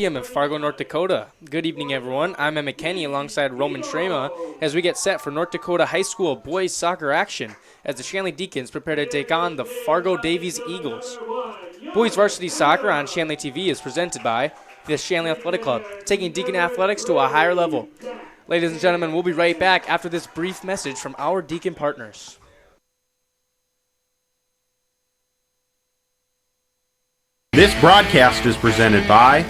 Stadium in Fargo, North Dakota. Good evening, everyone. I'm Emma Kenny alongside Roman Shrema as we get set for North Dakota High School boys soccer action as the Shanley Deacons prepare to take on the Fargo Davies Eagles. Boys varsity soccer on Shanley TV is presented by the Shanley Athletic Club, taking Deacon athletics to a higher level. Ladies and gentlemen, we'll be right back after this brief message from our Deacon partners. This broadcast is presented by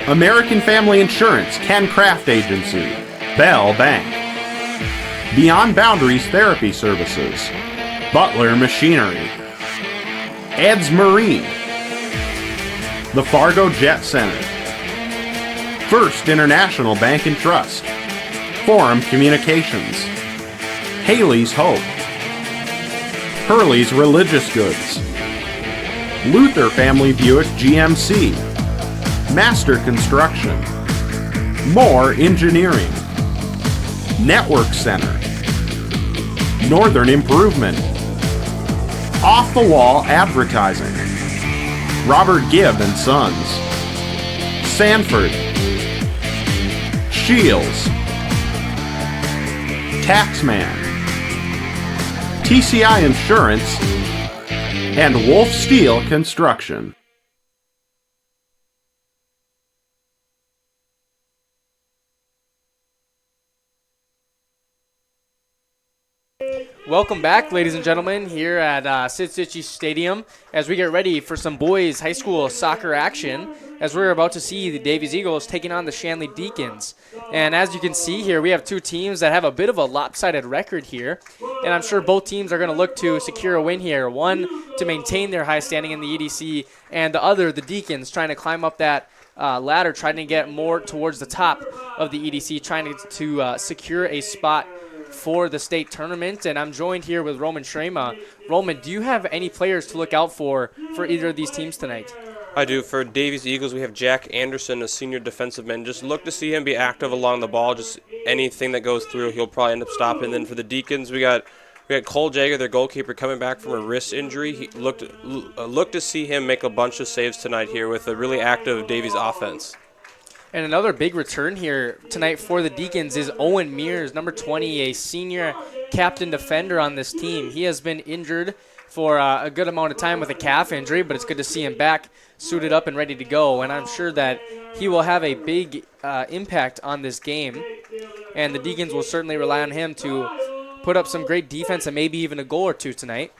American Family Insurance, Ken Craft Agency, Bell Bank, Beyond Boundaries Therapy Services, Butler Machinery, Ed's Marine, the Fargo Jet Center, First International Bank and Trust, Forum Communications, Haley's Hope, Hurley's Religious Goods, Luther Family Buick GMC, Master Construction, Moore Engineering, Network Center, Northern Improvement, Off the Wall Advertising, Robert Gibb and Sons, Sanford, Shields, Taxman, TCI Insurance, and Wolf Steel Construction. Welcome back, ladies and gentlemen, here at Cichy Stadium as we get ready for some boys high school soccer action as we're about to see the Davies Eagles taking on the Shanley Deacons. And as you can see here, we have two teams that have a bit of a lopsided record here, and I'm sure both teams are going to look to secure a win here. One to maintain their high standing in the EDC, and the other, the Deacons, trying to climb up that ladder, trying to get more towards the top of the EDC, trying to secure a spot for the state tournament. And I'm joined here with Roman Shrema. Roman, do you have any players to look out for either of these teams tonight? I do. For Davies Eagles, we have Jack Anderson, a senior defensive man. Just look to see him be active along the ball. Just anything that goes through, he'll probably end up stopping. Then for the Deacons, we got Cole Jagger, their goalkeeper, coming back from a wrist injury. He looked to see him make a bunch of saves tonight here with a really active Davies offense. And another big return here tonight for the Deacons is Owen Mears, number 20, a senior captain defender on this team. He has been injured for a good amount of time with a calf injury, but it's good to see him back, suited up and ready to go. And I'm sure that he will have a big impact on this game. And the Deacons will certainly rely on him to put up some great defense and maybe even a goal or two tonight.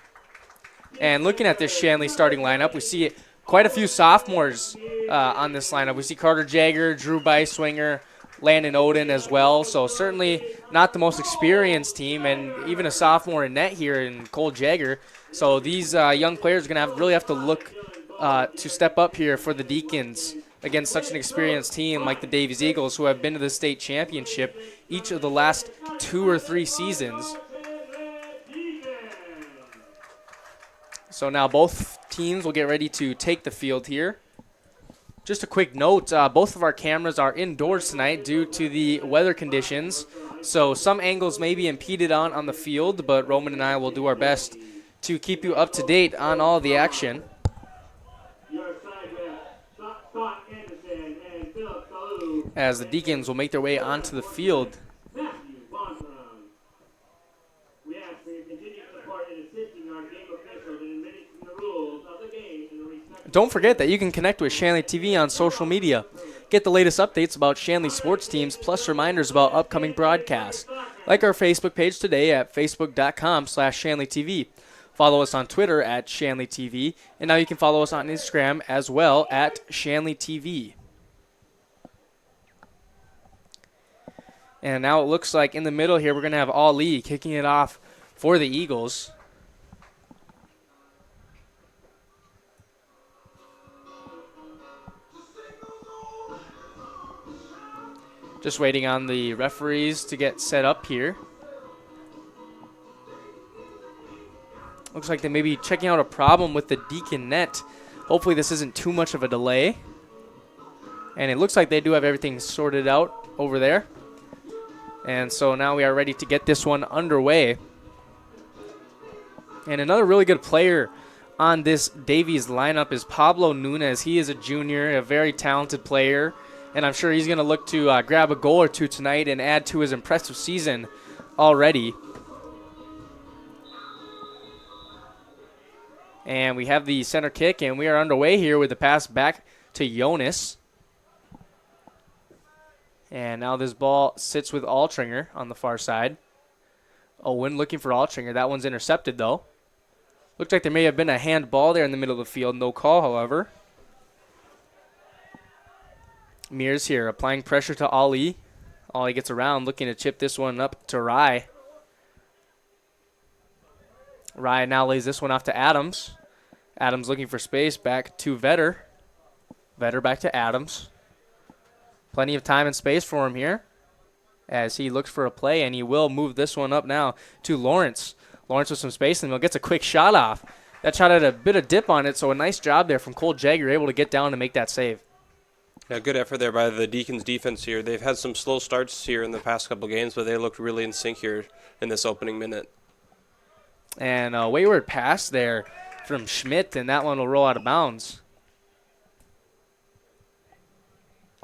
And looking at this Shanley starting lineup, we see quite a few sophomores on this lineup. We see Carter Jagger, Drew Beiswinger, Landon Oden as well. So certainly not the most experienced team, and even a sophomore in net here in Cole Jagger. So these young players are going to really have to look to step up here for the Deacons against such an experienced team like the Davies Eagles, who have been to the state championship each of the last 2 or 3 seasons. So now both teams will get ready to take the field here. Just a quick note, both of our cameras are indoors tonight due to the weather conditions. So some angles may be impeded on the field, but Roman and I will do our best to keep you up to date on all the action. As the Deacons will make their way onto the field. Don't forget that you can connect with Shanley TV on social media. Get the latest updates about Shanley sports teams, plus reminders about upcoming broadcasts. Like our Facebook page today at facebook.com/ShanleyTV. Follow us on Twitter at Shanley TV, and now you can follow us on Instagram as well at Shanley TV. And now it looks like in the middle here we're going to have Ali kicking it off for the Eagles. Just waiting on the referees to get set up here. Looks like they may be checking out a problem with the Deacon net. Hopefully this isn't too much of a delay. And it looks like they do have everything sorted out over there. And so now we are ready to get this one underway. And another really good player on this Davies lineup is Pablo Nunez. He is a junior, a very talented player. And I'm sure he's going to look to grab a goal or two tonight and add to his impressive season already. And we have the center kick, and we are underway here with the pass back to Jonas. And now this ball sits with Altringer on the far side. Owen looking for Altringer. That one's intercepted, though. Looked like there may have been a handball there in the middle of the field. No call, however. Mears here applying pressure to Ali. Ali gets around, looking to chip this one up to Rye. Rye now lays this one off to Adams. Adams looking for space, back to Vetter. Vetter back to Adams. Plenty of time and space for him here as he looks for a play, and he will move this one up now to Lawrence. Lawrence with some space, and he gets a quick shot off. That shot had a bit of dip on it, so a nice job there from Cole Jagger, able to get down and make that save. Yeah, good effort there by the Deacons defense here. They've had some slow starts here in the past couple games, but they looked really in sync here in this opening minute. And a wayward pass there from Schmidt, and that one will roll out of bounds.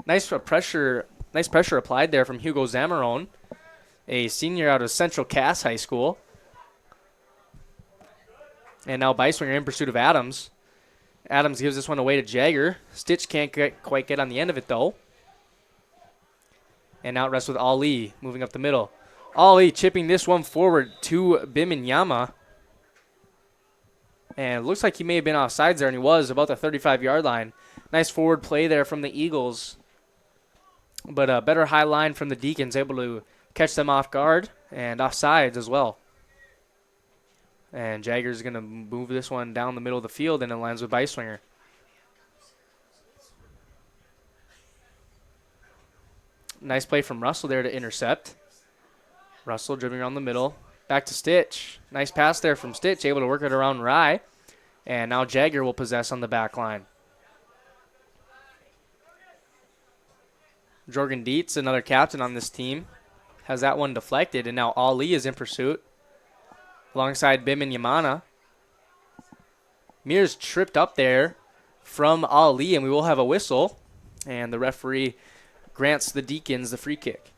Nice pressure applied there from Hugo Zamarone, a senior out of Central Cass High School. And now Beiswinger in pursuit of Adams. Adams gives this one away to Jagger. Stitch can't quite get on the end of it, though. And now it rests with Ali, moving up the middle. Ali chipping this one forward to Biminyama. And it looks like he may have been offsides there, and he was about the 35-yard line. Nice forward play there from the Eagles. But a better high line from the Deacons, able to catch them off guard and offsides as well. And Jagger's going to move this one down the middle of the field, and it lands with Beiswinger. Nice play from Russell there to intercept. Russell dribbling around the middle. Back to Stitch. Nice pass there from Stitch, able to work it around Rye. And now Jagger will possess on the back line. Jorgen Dietz, another captain on this team, has that one deflected, and now Ali is in pursuit alongside Bim and Yamana. Mears tripped up there from Ali, and we will have a whistle, and the referee grants the Deacons the free kick.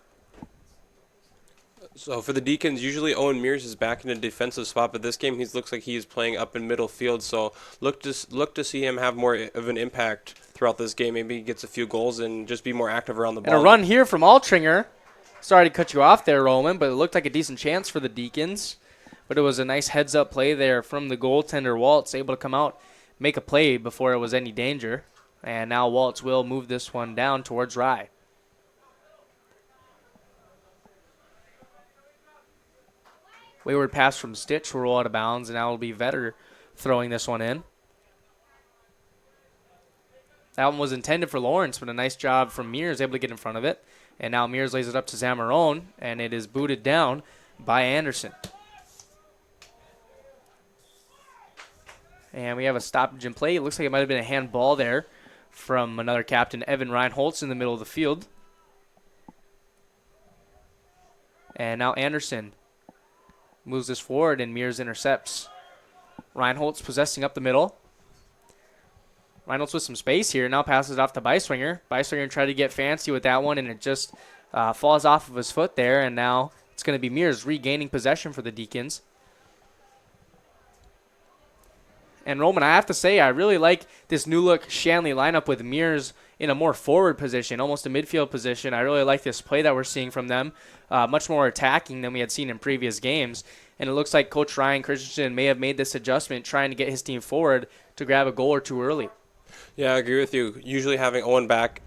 So for the Deacons, usually Owen Mears is back in a defensive spot, but this game he looks like he's playing up in middle field. So look to see him have more of an impact throughout this game. Maybe he gets a few goals and just be more active around the ball. And a run here from Altringer. Sorry to cut you off there, Roman, but it looked like a decent chance for the Deacons. But it was a nice heads-up play there from the goaltender, Waltz, able to come out, make a play before it was any danger. And now Waltz will move this one down towards Rye. Wayward pass from Stitch will roll out of bounds, and now it'll be Vetter throwing this one in. That one was intended for Lawrence, but a nice job from Mears, able to get in front of it. And now Mears lays it up to Zamarone, and it is booted down by Anderson. And we have a stoppage in play. It looks like it might have been a handball there from another captain, Evan Reinholtz, in the middle of the field. And now Anderson moves this forward, and Mears intercepts. Reinholtz possessing up the middle. Reinholtz with some space here. Now passes it off to Beiswinger. Beiswinger tried to get fancy with that one, and it just falls off of his foot there. And now it's going to be Mears regaining possession for the Deacons. And Roman, I have to say, I really like this new look Shanley lineup with Mears in a more forward position, almost a midfield position. I really like this play that we're seeing from them. Much more attacking than we had seen in previous games. And it looks like Coach Ryan Christensen may have made this adjustment, trying to get his team forward to grab a goal or two early. Yeah, I agree with you. Usually having Owen back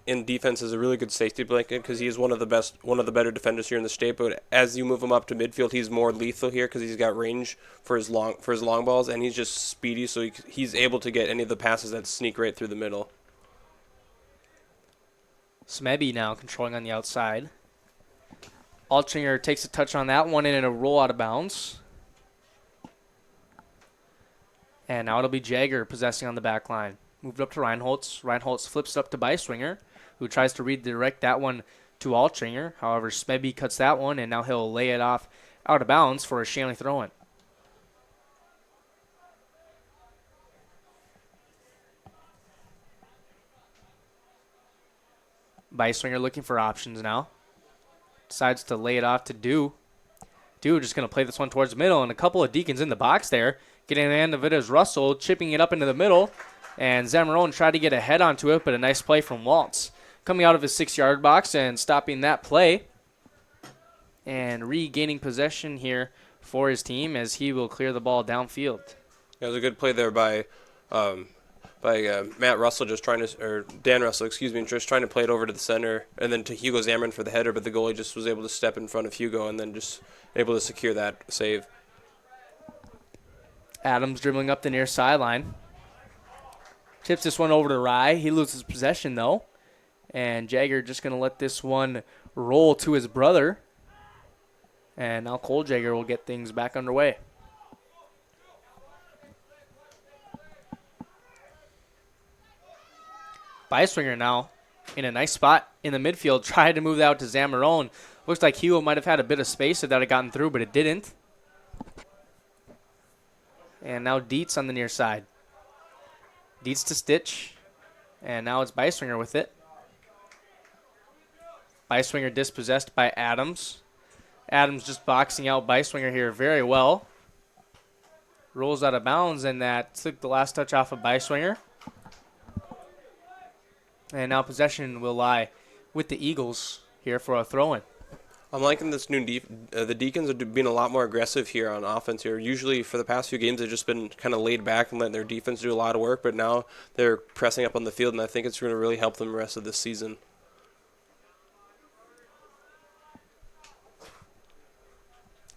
in defense is a really good safety blanket because he is one of the better defenders here in the state. But as you move him up to midfield, he's more lethal here because he's got range for his long balls, and he's just speedy, so he's able to get any of the passes that sneak right through the middle. Smebby now controlling on the outside. Altringer takes a touch on that one, and it'll roll out of bounds. And now it'll be Jagger possessing on the back line. Moved up to Reinholtz. Reinholtz flips it up to Beiswinger, who tries to redirect that one to Altringer. However, Smebby cuts that one, and now he'll lay it off out of bounds for a Shanley throw-in. Beiswinger looking for options now. Decides to lay it off to Do. Do just going to play this one towards the middle, and a couple of Deacons in the box there. Getting the end of it is Russell, chipping it up into the middle, and Zamarone tried to get a head onto it, but a nice play from Waltz. Coming out of his 6-yard box and stopping that play, and regaining possession here for his team as he will clear the ball downfield. It was a good play there by Matt Russell, or Dan Russell, just trying to play it over to the center, and then to Hugo Zammern for the header, but the goalie just was able to step in front of Hugo and then just able to secure that save. Adams dribbling up the near sideline. Tips this one over to Rye. He loses possession, though. And Jagger just going to let this one roll to his brother. And now Cole Jagger will get things back underway. Beiswinger now in a nice spot in the midfield. Tried to move that out to Zamarone. Looks like Hugo might have had a bit of space if that had gotten through, but it didn't. And now Dietz on the near side. Dietz to Stitch. And now it's Beiswinger with it. Beiswinger dispossessed by Adams. Adams just boxing out Beiswinger here very well. Rolls out of bounds, and that took the last touch off of Beiswinger. And now possession will lie with the Eagles here for a throw-in. I'm liking this new the Deacons are being a lot more aggressive here on offense here. Usually for the past few games they've just been kind of laid back and letting their defense do a lot of work, but now they're pressing up on the field, and I think it's going to really help them the rest of this season.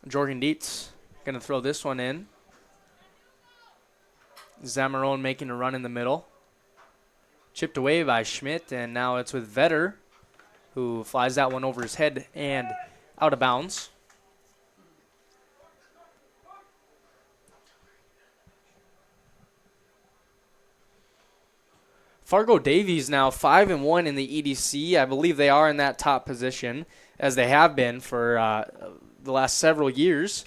Jorgen Dietz going to throw this one in. Zamarone making a run in the middle. Chipped away by Schmidt, and now it's with Vetter, who flies that one over his head and out of bounds. Fargo Davies now 5-1 in the EDC. I believe they are in that top position, as they have been for the last several years.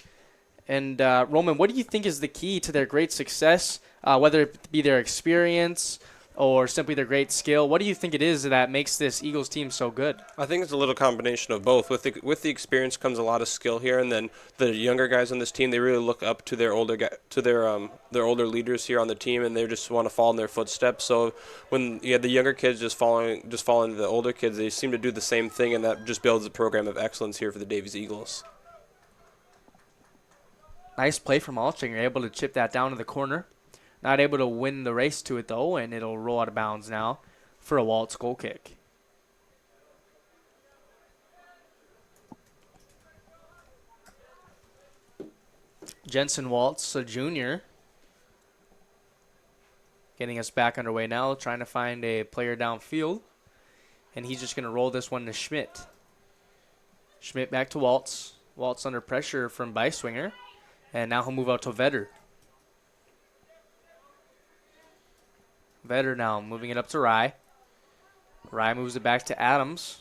And Roman, what do you think is the key to their great success, whether it be their experience or simply their great skill? What do you think it is that makes this Eagles team so good? I think it's a little combination of both. With the experience comes a lot of skill here, and then the younger guys on this team, they really look up to their older leaders here on the team, and they just want to follow in their footsteps. So when you have the younger kids just following the older kids, they seem to do the same thing, and that just builds a program of excellence here for the Davies Eagles. Nice play from Alchinger, able to chip that down to the corner. Not able to win the race to it, though, and it'll roll out of bounds now for a Waltz goal kick. Jensen Waltz, a junior, getting us back underway now, trying to find a player downfield. And he's just going to roll this one to Schmidt. Schmidt back to Waltz. Waltz under pressure from Beiswinger. And now he'll move out to Vetter. Vetter now moving it up to Rye. Rye moves it back to Adams.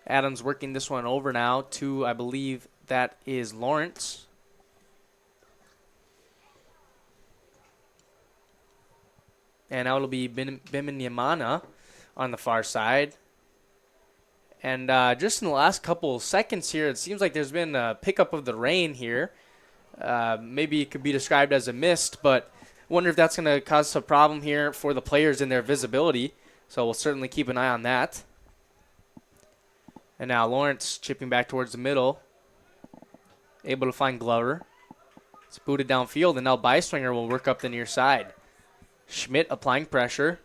Adams working this one over now to, I believe, that is Lawrence. And now it'll be Biminyamana on the far side. And just in the last couple seconds here, it seems like there's been a pickup of the rain here. Maybe it could be described as a mist, but wonder if that's going to cause a problem here for the players in their visibility. So we'll certainly keep an eye on that. And now Lawrence chipping back towards the middle. Able to find Glover. It's booted downfield, and now Beiswinger will work up the near side. Schmidt applying pressure.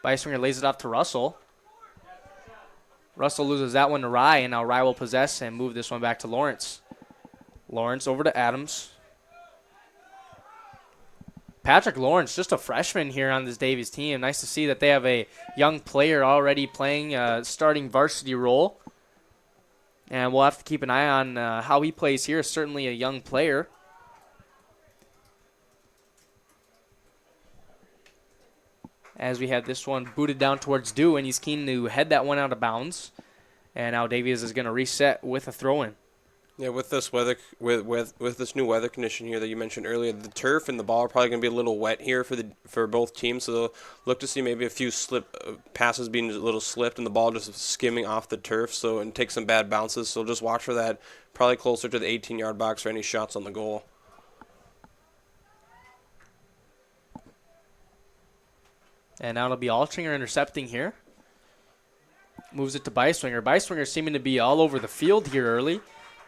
Beiswinger lays it off to Russell. Russell loses that one to Rye, and now Rye will possess and move this one back to Lawrence. Lawrence over to Adams. Patrick Lawrence, just a freshman here on this Davies team. Nice to see that they have a young player already playing a starting varsity role. And we'll have to keep an eye on how he plays here. Certainly a young player. As we have this one booted down towards Dew, and he's keen to head that one out of bounds. And now Davies is going to reset with a throw-in. Yeah, with this weather, with this new weather condition here that you mentioned earlier, the turf and the ball are probably going to be a little wet here for both teams. So they'll look to see maybe a few passes being a little slipped and the ball just skimming off the turf. So and take some bad bounces. So just watch for that. Probably closer to the 18-yard box for any shots on the goal. And now it'll be Altringer intercepting here. Moves it to Beiswinger. Beiswinger seeming to be all over the field here early.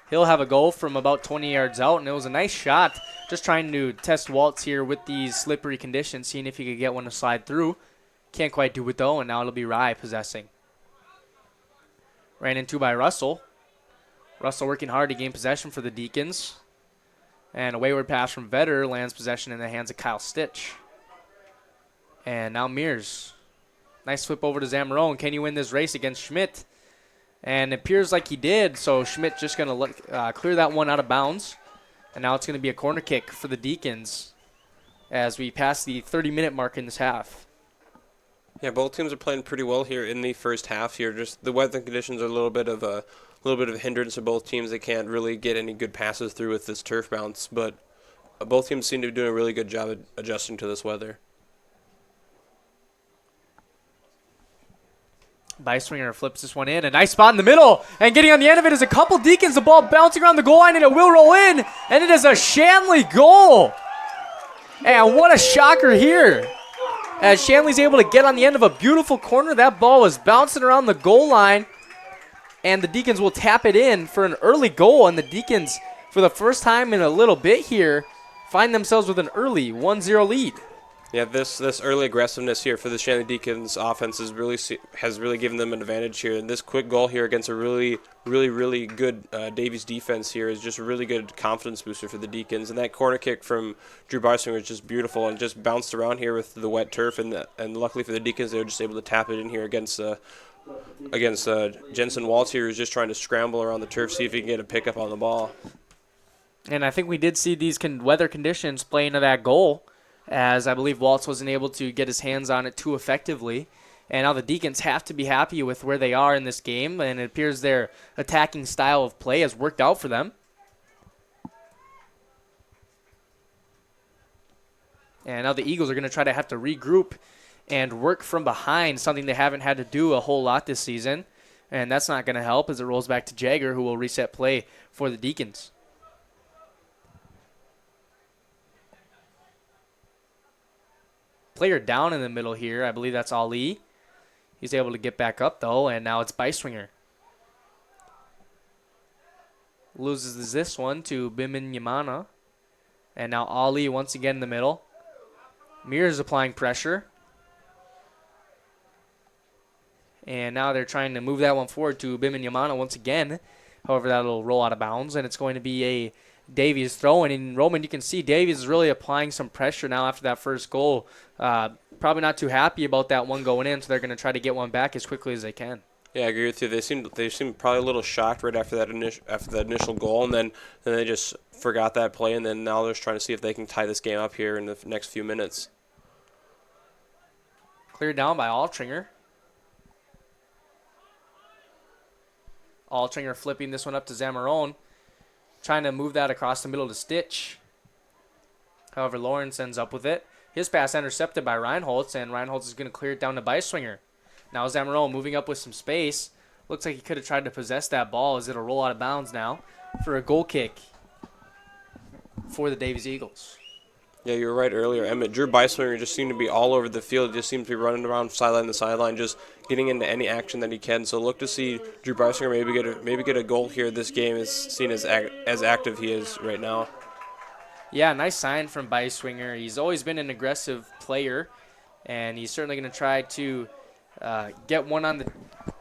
He'll have a goal from about 20 yards out, and it was a nice shot. Just trying to test Waltz here with these slippery conditions, seeing if he could get one to slide through. Can't quite do it, though, and now it'll be Rye possessing. Ran into by Russell. Russell working hard to gain possession for the Deacons. And a wayward pass from Vetter lands possession in the hands of Kyle Stitch. And now Mears. Nice flip over to Zamarone. Can you win this race against Schmidt? And it appears like he did, so Schmidt just going to clear that one out of bounds. And now it's going to be a corner kick for the Deacons as we pass the 30-minute mark in this half. Yeah, both teams are playing pretty well here in the first half here. Just the weather conditions are a little bit of a hindrance to both teams. They can't really get any good passes through with this turf bounce, but both teams seem to be doing a really good job at adjusting to this weather. Beiswinger flips this one in. A nice spot in the middle. And getting on the end of it is a couple Deacons. The ball bouncing around the goal line, and it will roll in. And it is a Shanley goal. And what a shocker here. As Shanley's able to get on the end of a beautiful corner. That ball was bouncing around the goal line. And the Deacons will tap it in for an early goal. And the Deacons, for the first time in a little bit here, find themselves with an early 1-0 lead. Yeah, this early aggressiveness here for the Shanley Deacons offense has really given them an advantage here. And this quick goal here against a really good Davies defense here is just a really good confidence booster for the Deacons. And that corner kick from Drew Barsinger was just beautiful and just bounced around here with the wet turf. And luckily for the Deacons, they were just able to tap it in here against Jensen Waltz here, who's just trying to scramble around the turf, see if he can get a pickup on the ball. And I think we did see these weather conditions play into that goal, as I believe Waltz wasn't able to get his hands on it too effectively. And now the Deacons have to be happy with where they are in this game, and it appears their attacking style of play has worked out for them. And now the Eagles are going to have to regroup and work from behind, something they haven't had to do a whole lot this season. And that's not going to help as it rolls back to Jagger, who will reset play for the Deacons. Player down in the middle here. I believe that's Ali. He's able to get back up, though, and now it's Beiswinger. Loses this one to Bimin Yamana. And now Ali once again in the middle. Mears applying pressure. And now they're trying to move that one forward to Bimin Yamana once again. However, that'll roll out of bounds, and it's going to be a Davies throw. And in Roman, you can see Davies is really applying some pressure now after that first goal. Probably not too happy about that one going in, so they're going to try to get one back as quickly as they can. Yeah, I agree with you. They seemed probably a little shocked right after that initial goal, and then they just forgot that play, and then now they're just trying to see if they can tie this game up here in the next few minutes. Cleared down by Altringer. Altringer flipping this one up to Zamarone, trying to move that across the middle to Stitch. However, Lawrence ends up with it. His pass intercepted by Reinholtz, and Reinholtz is going to clear it down to Beiswinger. Now Zamarone moving up with some space. Looks like he could have tried to possess that ball as it'll roll out of bounds now for a goal kick for the Davies Eagles. Yeah, you were right earlier, Emmett. Drew Beiswinger just seemed to be all over the field. Just seems to be running around sideline to sideline, just getting into any action that he can. So look to see Drew Beiswinger maybe get a goal here. This game is seen as active he is right now. Yeah, nice sign from Beiswinger. He's always been an aggressive player, and he's certainly going to try to get one on the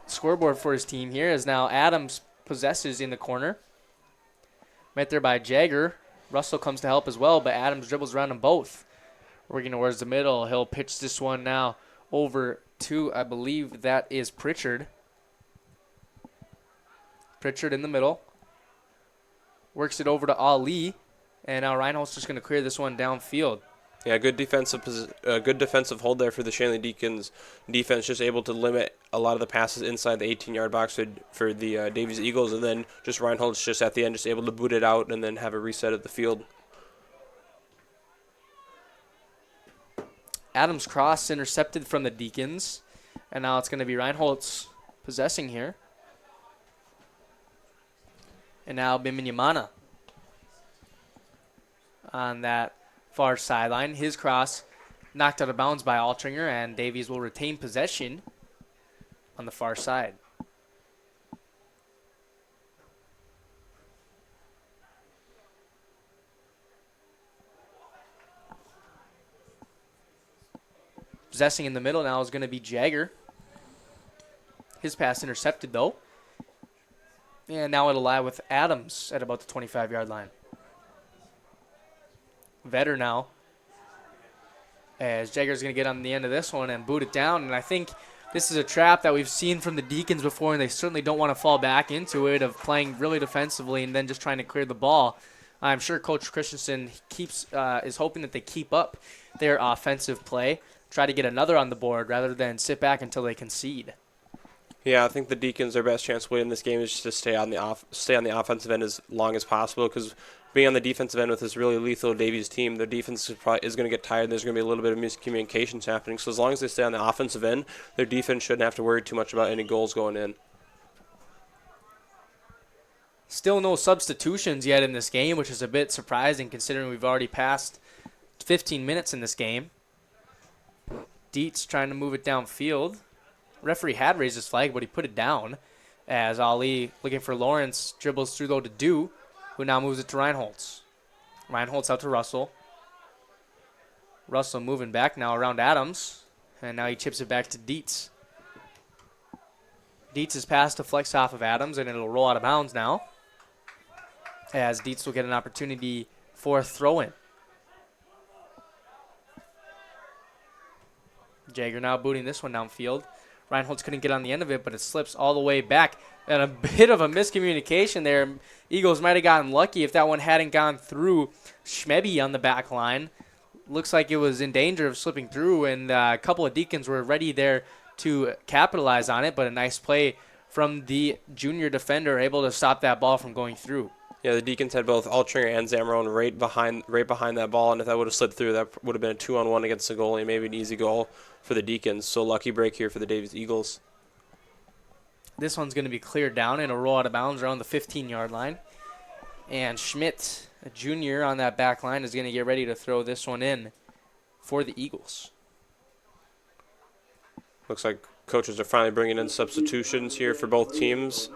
scoreboard for his team here, as now Adams possesses in the corner. Met there by Jagger. Russell comes to help as well, but Adams dribbles around them both. Working towards the middle. He'll pitch this one now over to, I believe that is Pritchard. Pritchard in the middle. Works it over to Ali. And now Reinhold's just going to clear this one downfield. Yeah, good defensive hold there for the Shanley Deacons defense, just able to limit a lot of the passes inside the 18-yard box for the Davies Eagles, and then just Reinhold's just at the end, just able to boot it out and then have a reset of the field. Adams' cross intercepted from the Deacons, and now it's going to be Reinhold's possessing here. And now Biminyamana on that far sideline. His cross knocked out of bounds by Altringer, and Davies will retain possession on the far side. Possessing in the middle now is going to be Jagger. His pass intercepted, though. And now it'll lie with Adams at about the 25-yard line. Vetter now, as Jagger's going to get on the end of this one and boot it down. And I think this is a trap that we've seen from the Deacons before, and they certainly don't want to fall back into it of playing really defensively and then just trying to clear the ball. I'm sure Coach Christensen is hoping that they keep up their offensive play, try to get another on the board rather than sit back until they concede. Yeah, I think the Deacons' their best chance to win this game is just to stay on the offensive end as long as possible, because being on the defensive end with this really lethal Davies team, their defense is going to get tired, and there's going to be a little bit of miscommunications happening. So as long as they stay on the offensive end, their defense shouldn't have to worry too much about any goals going in. Still no substitutions yet in this game, which is a bit surprising considering we've already passed 15 minutes in this game. Dietz trying to move it downfield. Referee had raised his flag, but he put it down as Ali, looking for Lawrence, dribbles through, though, to Do, who now moves it to Reinholtz. Reinholtz out to Russell. Russell moving back now around Adams, and now he chips it back to Dietz. Dietz's pass to flex off of Adams, and it'll roll out of bounds now, as Dietz will get an opportunity for a throw-in. Jagger now booting this one downfield. Reinholtz couldn't get on the end of it, but it slips all the way back. And a bit of a miscommunication there. Eagles might have gotten lucky if that one hadn't gone through Schmeby on the back line. Looks like it was in danger of slipping through, and a couple of Deacons were ready there to capitalize on it, but a nice play from the junior defender, able to stop that ball from going through. Yeah, the Deacons had both Altringer and Zamorone right behind that ball, and if that would have slipped through, that would have been a 2-on-1 against the goalie, maybe an easy goal for the Deacons. So lucky break here for the Davies Eagles. This one's going to be cleared down and a roll out of bounds around the 15-yard line. And Schmidt, a junior on that back line, is going to get ready to throw this one in for the Eagles. Looks like coaches are finally bringing in substitutions here for both teams.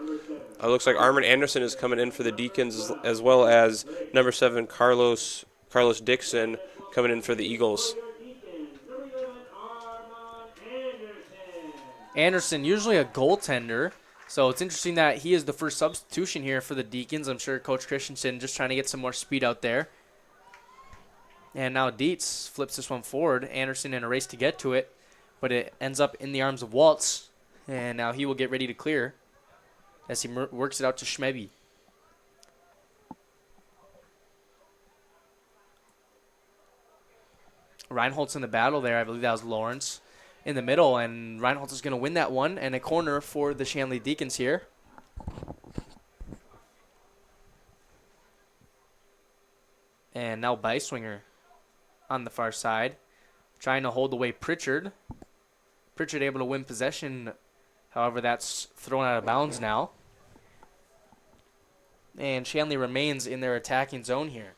It looks like Armin Anderson is coming in for the Deacons, as well as number 7 Carlos Dixon coming in for the Eagles. Anderson, usually a goaltender, so it's interesting that he is the first substitution here for the Deacons. I'm sure Coach Christensen just trying to get some more speed out there. And now Dietz flips this one forward. Anderson in a race to get to it, but it ends up in the arms of Waltz, and now he will get ready to clear as he works it out to Schmeby. Reinholdt's in the battle there. I believe that was Lawrence in the middle, and Reinholtz is going to win that one, and a corner for the Shanley Deacons here. And now Beiswinger on the far side, trying to hold away Pritchard. Pritchard able to win possession, however, that's thrown out of bounds now. And Shanley remains in their attacking zone here.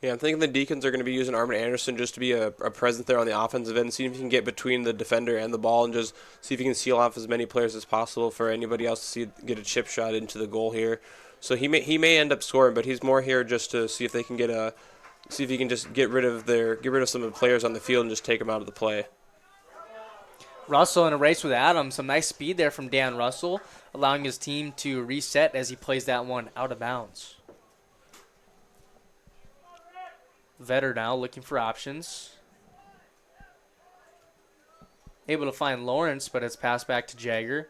Yeah, I'm thinking the Deacons are going to be using Armin Anderson just to be a presence there on the offensive end, see if he can get between the defender and the ball and just see if he can seal off as many players as possible for anybody else to get a chip shot into the goal here. So he may end up scoring, but he's more here just to see if they can see if he can just get rid of some of the players on the field and just take them out of the play. Russell in a race with Adams. Some nice speed there from Dan Russell, allowing his team to reset as he plays that one out of bounds. Vetter now looking for options. Able to find Lawrence, but it's passed back to Jagger.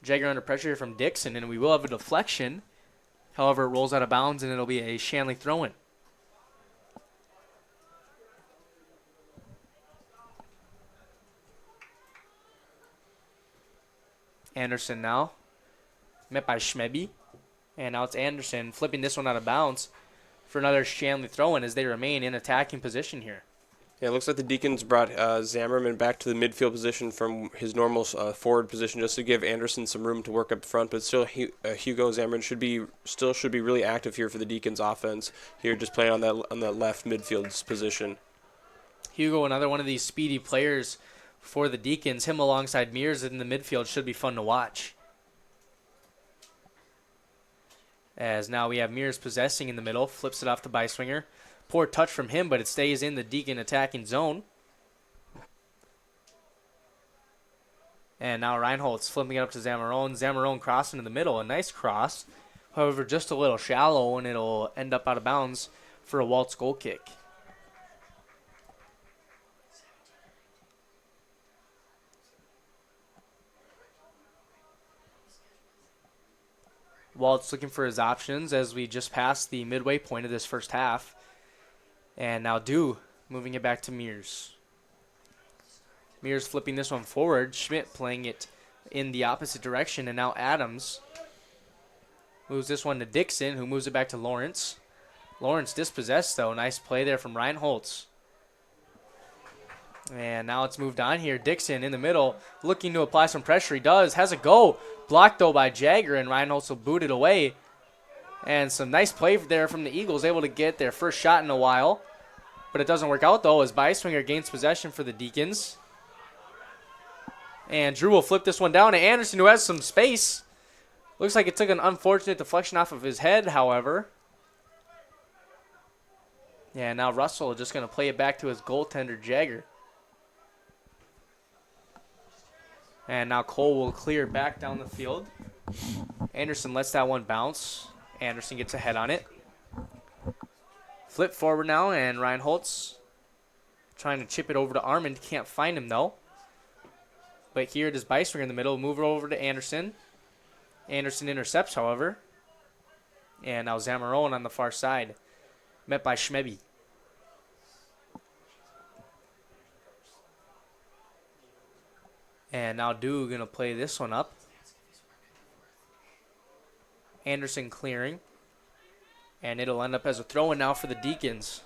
Jagger under pressure from Dixon, and we will have a deflection. However, it rolls out of bounds, and it'll be a Shanley throw-in. Anderson now. Met by Schmeby. And now it's Anderson flipping this one out of bounds for another Shanley throw-in as they remain in attacking position here. Yeah, it looks like the Deacons brought Zammerman back to the midfield position from his normal forward position just to give Anderson some room to work up front. But still, Hugo Zammerman should be really active here for the Deacons offense. Here, just playing on that left midfield position. Hugo, another one of these speedy players for the Deacons. Him alongside Mears in the midfield should be fun to watch. As now we have Mears possessing in the middle, flips it off to Beiswinger. Poor touch from him, but it stays in the Deacon attacking zone. And now Reinhold's flipping it up to Zamorone. Zamorone crossing in the middle, a nice cross. However, just a little shallow, and it'll end up out of bounds for a Waltz goal kick. Waltz looking for his options as we just passed the midway point of this first half. And now Dew moving it back to Mears. Mears flipping this one forward. Schmidt playing it in the opposite direction. And now Adams moves this one to Dixon, who moves it back to Lawrence. Lawrence dispossessed, though. Nice play there from Reinholtz. And now it's moved on here. Dixon in the middle, looking to apply some pressure. He does. Has a go. Blocked, though, by Jagger, and Reinholtz will boot it away. And some nice play there from the Eagles, able to get their first shot in a while. But it doesn't work out, though, as Beiswinger gains possession for the Deacons. And Drew will flip this one down to Anderson, who has some space. Looks like it took an unfortunate deflection off of his head, however. Yeah, now Russell just going to play it back to his goaltender, Jagger. And now Cole will clear back down the field. Anderson lets that one bounce. Anderson gets ahead on it. Flip forward now, and Reinholtz trying to chip it over to Armand. Can't find him, though. But here it is Beiswinger in the middle. Move it over to Anderson. Anderson intercepts, however. And now Zamorone on the far side. Met by Schmeby. And now Dew going to play this one up. Anderson clearing. And it'll end up as a throw-in now for the Deacons.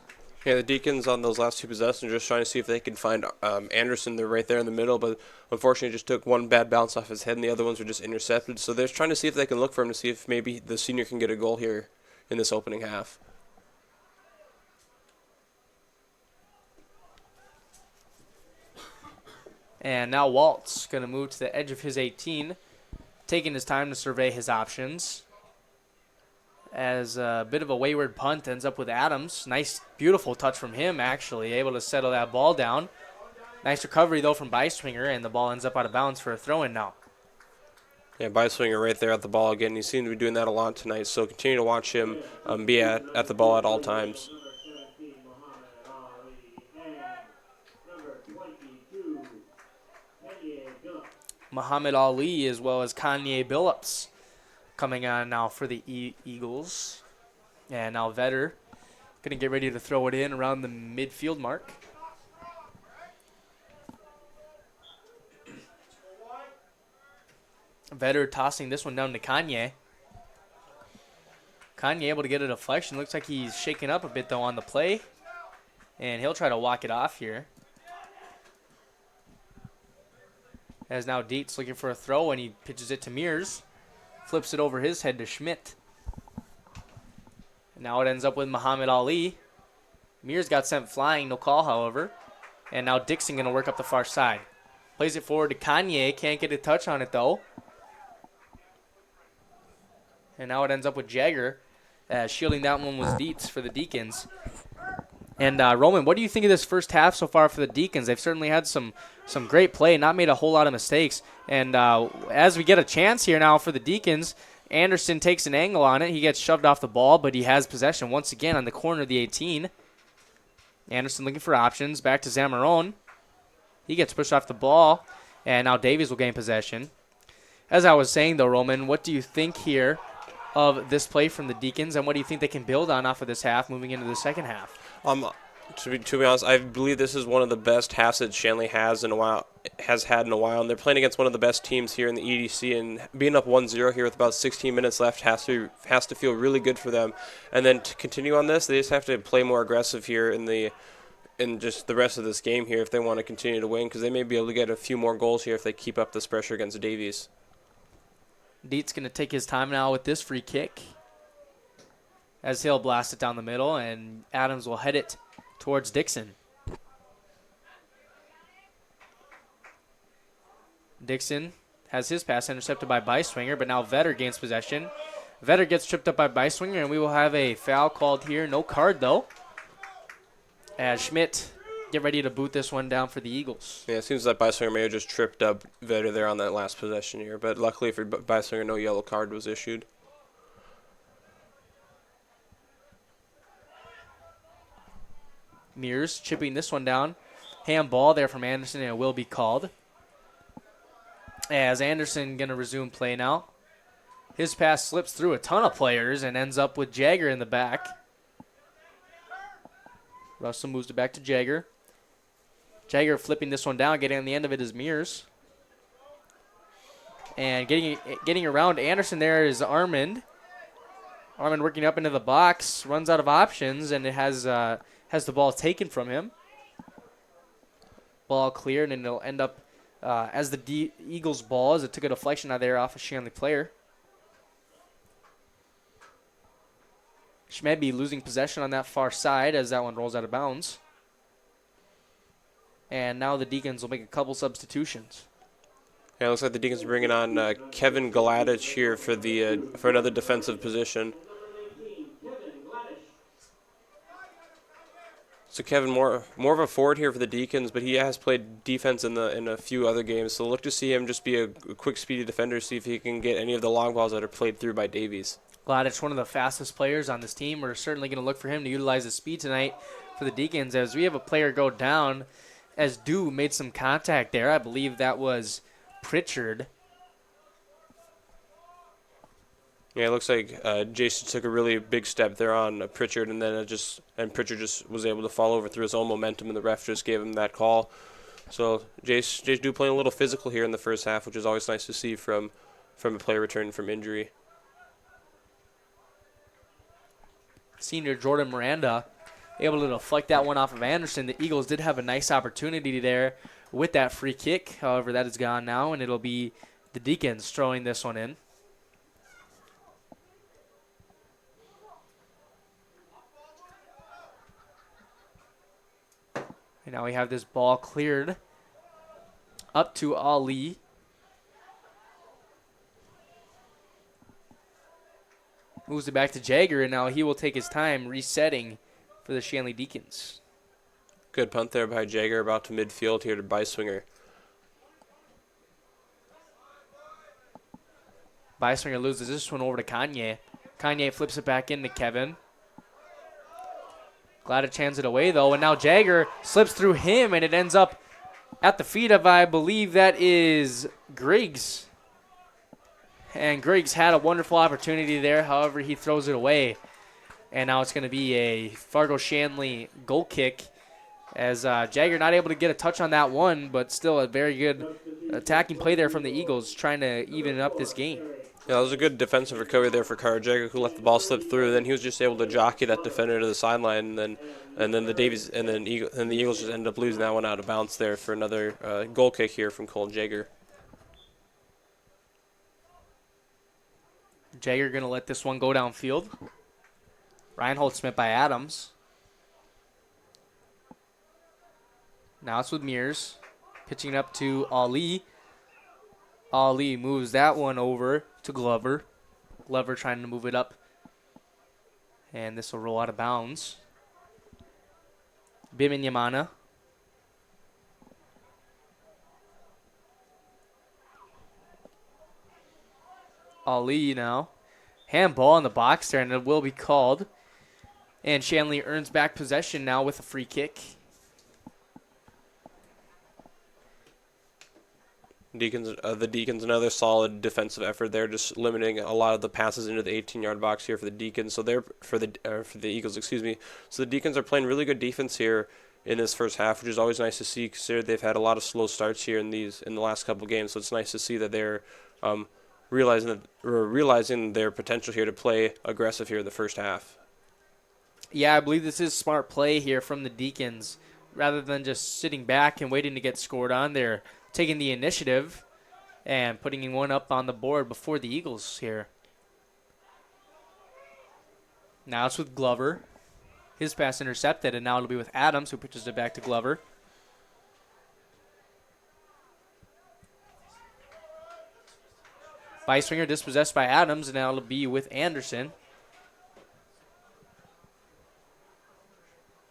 Yeah, the Deacons on those last two possessions just trying to see if they can find Anderson. They're right there in the middle, but unfortunately just took one bad bounce off his head, and the other ones were just intercepted. So they're trying to see if they can look for him to see if maybe the senior can get a goal here in this opening half. And now Waltz going to move to the edge of his 18, taking his time to survey his options. As a bit of a wayward punt ends up with Adams. Nice, beautiful touch from him, actually, able to settle that ball down. Nice recovery, though, from Beiswinger, and the ball ends up out of bounds for a throw-in now. Yeah, Beiswinger right there at the ball again. He seemed to be doing that a lot tonight, so continue to watch him be at the ball at all times. Muhammad Ali as well as Kanye Billups coming on now for the Eagles. And now Vetter going to get ready to throw it in around the midfield mark. Vetter tossing this one down to Kanye. Kanye able to get a deflection. Looks like he's shaken up a bit, though, on the play. And he'll try to walk it off here. As now Dietz looking for a throw, and he pitches it to Mears. Flips it over his head to Schmidt. And now it ends up with Muhammad Ali. Mears got sent flying, no call, however. And now Dixon going to work up the far side. Plays it forward to Kanye. Can't get a touch on it, though. And now it ends up with Jagger. Shielding that one was Dietz for the Deacons. And Roman, what do you think of this first half so far for the Deacons? They've certainly had some great play, not made a whole lot of mistakes. And as we get a chance here now for the Deacons, Anderson takes an angle on it. He gets shoved off the ball, but he has possession once again on the corner of the 18. Anderson looking for options. Back to Zamorone. He gets pushed off the ball, and now Davies will gain possession. As I was saying, though, Roman, what do you think here of this play from the Deacons, and what do you think they can build on off of this half moving into the second half? To be honest, I believe this is one of the best halves that Shanley has had in a while, and they're playing against one of the best teams here in the EDC. And being up 1-0 here with about 16 minutes left has to feel really good for them. And then to continue on this, they just have to play more aggressive here in just the rest of this game here if they want to continue to win, because they may be able to get a few more goals here if they keep up this pressure against Davies. Dietz going to take his time now with this free kick, as he'll blast it down the middle, and Adams will head it towards Dixon. Dixon has his pass intercepted by Beiswinger, but now Vetter gains possession. Vetter gets tripped up by Beiswinger, and we will have a foul called here. No card, though, as Schmidt get ready to boot this one down for the Eagles. Yeah, it seems like Beiswinger may have just tripped up Vetter there on that last possession here, but luckily for Beiswinger, no yellow card was issued. Mears chipping this one down. Handball there from Anderson, and it will be called. As Anderson going to resume play now. His pass slips through a ton of players and ends up with Jagger in the back. Russell moves it back to Jagger. Jagger flipping this one down, getting on the end of it is Mears. And getting around Anderson there is Armand. Armand working up into the box, runs out of options, and it has the ball taken from him. Ball cleared, and it'll end up as the Eagles' ball, as it took a deflection out there off a Shanley player. Schmedby losing possession on that far side as that one rolls out of bounds. And now the Deacons will make a couple substitutions. Yeah, it looks like the Deacons are bringing on Kevin Galadich here for another defensive position. So Kevin, more of a forward here for the Deacons, but he has played defense in a few other games. So look to see him just be a quick, speedy defender, see if he can get any of the long balls that are played through by Davies. Gladich, one of the fastest players on this team. We're certainly going to look for him to utilize his speed tonight for the Deacons, as we have a player go down, as Dew made some contact there. I believe that was Pritchard. Yeah, it looks like Jason took a really big step there on Pritchard, and then Pritchard just was able to fall over through his own momentum, and the ref just gave him that call. So Jace Dew playing a little physical here in the first half, which is always nice to see from a player returning from injury. Senior Jordan Miranda able to deflect that one off of Anderson. The Eagles did have a nice opportunity there with that free kick. However, that is gone now, and it'll be the Deacons throwing this one in. And now we have this ball cleared up to Ali. Moves it back to Jagger, and now he will take his time resetting for the Shanley Deacons. Good punt there by Jagger, about to midfield here to Beiswinger. Beiswinger loses this one over to Kanye. Kanye flips it back into Kevin. Gladich hands it away, though, and now Jagger slips through him, and it ends up at the feet of, I believe that is Griggs. And Griggs had a wonderful opportunity there. However, he throws it away. And now it's going to be a Fargo Shanley goal kick, as Jagger not able to get a touch on that one, but still a very good attacking play there from the Eagles, trying to even up this game. Yeah, that was a good defensive recovery there for Carter Jagger, who let the ball slip through. Then he was just able to jockey that defender to the sideline, and then the Davies and the Eagles just ended up losing that one out of bounds there for another goal kick here from Cole Jagger. Jagger going to let this one go downfield. Reinhold Smith by Adams. Now it's with Mears. Pitching it up to Ali. Ali moves that one over to Glover. Glover trying to move it up. And this will roll out of bounds. Biminyamana. Ali now. Handball in the box there, and it will be called. And Shanley earns back possession now with a free kick. The Deacons, another solid defensive effort there, just limiting a lot of the passes into the 18-yard box here for the Deacons. So they're for the Eagles, excuse me. So the Deacons are playing really good defense here in this first half, which is always nice to see, considering they've had a lot of slow starts here in the last couple games. So it's nice to see that they're realizing their potential here to play aggressive here in the first half. Yeah, I believe this is smart play here from the Deacons. Rather than just sitting back and waiting to get scored on, they're taking the initiative and putting one up on the board before the Eagles here. Now it's with Glover. His pass intercepted, and now it'll be with Adams, who pitches it back to Glover. Beiswinger dispossessed by Adams, and now it'll be with Anderson.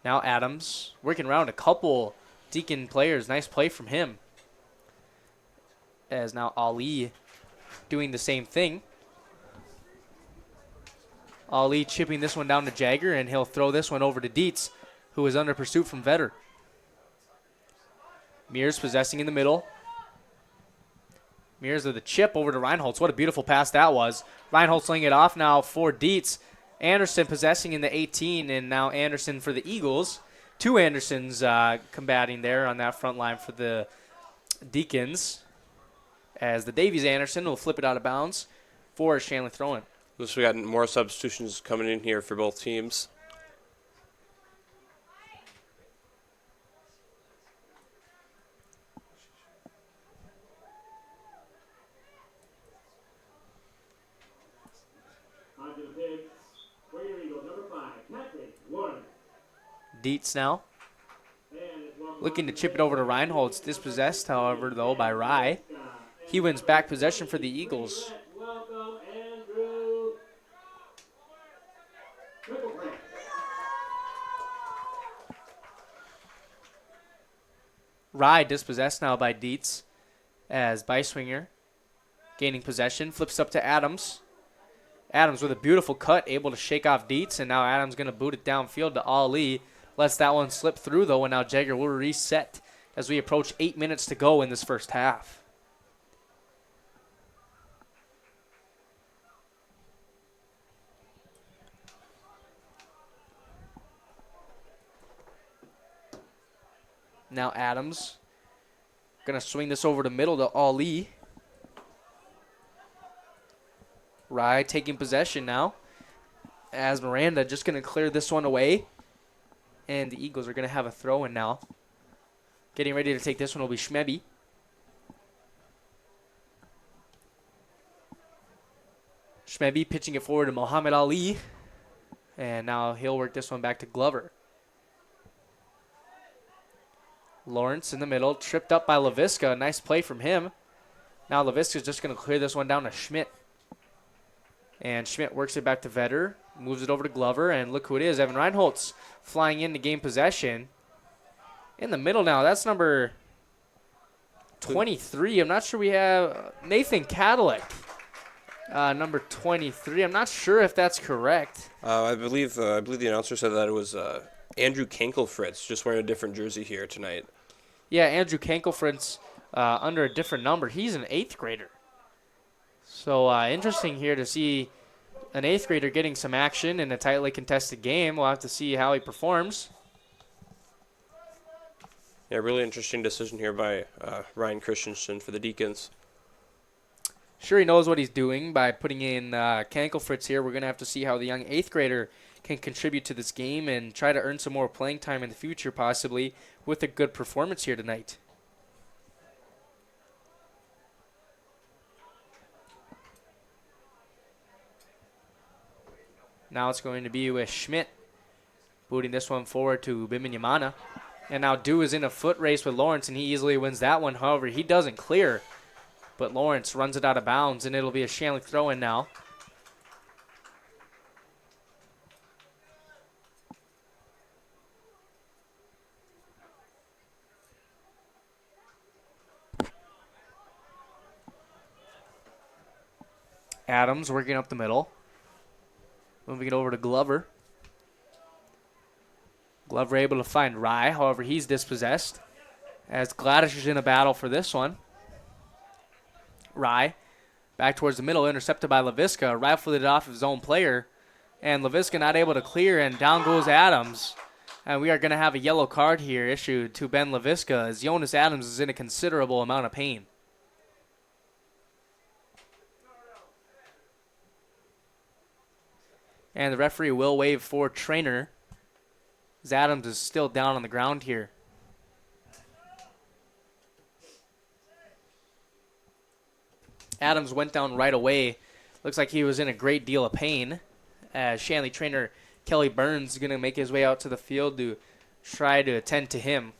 Now Adams working around a couple Deacon players. Nice play from him. As now Ali doing the same thing. Ali chipping this one down to Jagger, and he'll throw this one over to Dietz, who is under pursuit from Vetter. Mears possessing in the middle. Mears with a chip over to Reinholtz. What a beautiful pass that was. Reinholtz laying it off now for Dietz. Anderson possessing in the 18, and now Anderson for the Eagles. Two Andersons combating there on that front line for the Deacons, as the Davies Anderson will flip it out of bounds for Shanley throwing. So we got more substitutions coming in here for both teams. Dietz now looking to chip it over to Reinholtz. Dispossessed, however, though, by Rye. He wins back possession for the Eagles. Rye dispossessed now by Dietz, as Beiswinger gaining possession. Flips up to Adams. Adams with a beautiful cut, able to shake off Dietz, and now Adams going to boot it downfield to Ali. Lets that one slip through, though, and now Jagger will reset as we approach 8 minutes to go in this first half. Now Adams going to swing this over the middle to Ali. Rye taking possession now, as Miranda just going to clear this one away. And the Eagles are going to have a throw-in now. Getting ready to take this one will be Schmeby. Schmeby pitching it forward to Muhammad Ali. And now he'll work this one back to Glover. Lawrence in the middle, tripped up by LaVisca. Nice play from him. Now LaVisca's just going to clear this one down to Schmidt. And Schmidt works it back to Vetter, moves it over to Glover, and look who it is, Evan Reinholtz flying in to gain possession. In the middle now, that's number 23. I'm not sure we have Nathan Cadillac, number 23. I'm not sure if that's correct. I believe the announcer said that it was Andrew Kankelfritz, just wearing a different jersey here tonight. Yeah, Andrew Kankelfritz under a different number. He's an 8th grader. So interesting here to see an 8th grader getting some action in a tightly contested game. We'll have to see how he performs. Yeah, really interesting decision here by Ryan Christensen for the Deacons. Sure, he knows what he's doing by putting in Kankelfritz here. We're going to have to see how the young 8th grader can contribute to this game and try to earn some more playing time in the future, possibly, with a good performance here tonight. Now it's going to be with Schmidt, booting this one forward to Biminyamana. And now Dew is in a foot race with Lawrence, and he easily wins that one. However, he doesn't clear. But Lawrence runs it out of bounds, and it'll be a Shanley throw-in now. Adams working up the middle. Moving it over to Glover. Glover able to find Rye. However, he's dispossessed, as Gladish is in a battle for this one. Rye back towards the middle, intercepted by Laviska. Rifled it off his own player, and Laviska not able to clear, and down goes Adams. And we are going to have a yellow card here issued to Ben Laviska as Jonas Adams is in a considerable amount of pain. And the referee will wave for Trainer, as Adams is still down on the ground here. Adams went down right away. Looks like he was in a great deal of pain. As Shanley trainer Kelly Burns is going to make his way out to the field to try to attend to him.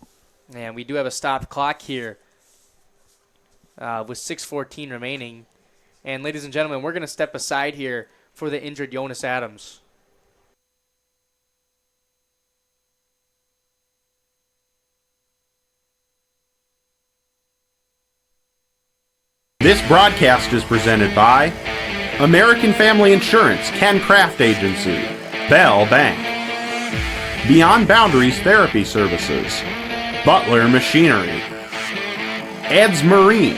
And we do have a stopped clock here with 6:14 remaining. And ladies and gentlemen, we're going to step aside here for the injured Jonas Adams. This broadcast is presented by American Family Insurance, Ken Craft Agency, Bell Bank, Beyond Boundaries Therapy Services, Butler Machinery, Ed's Marine,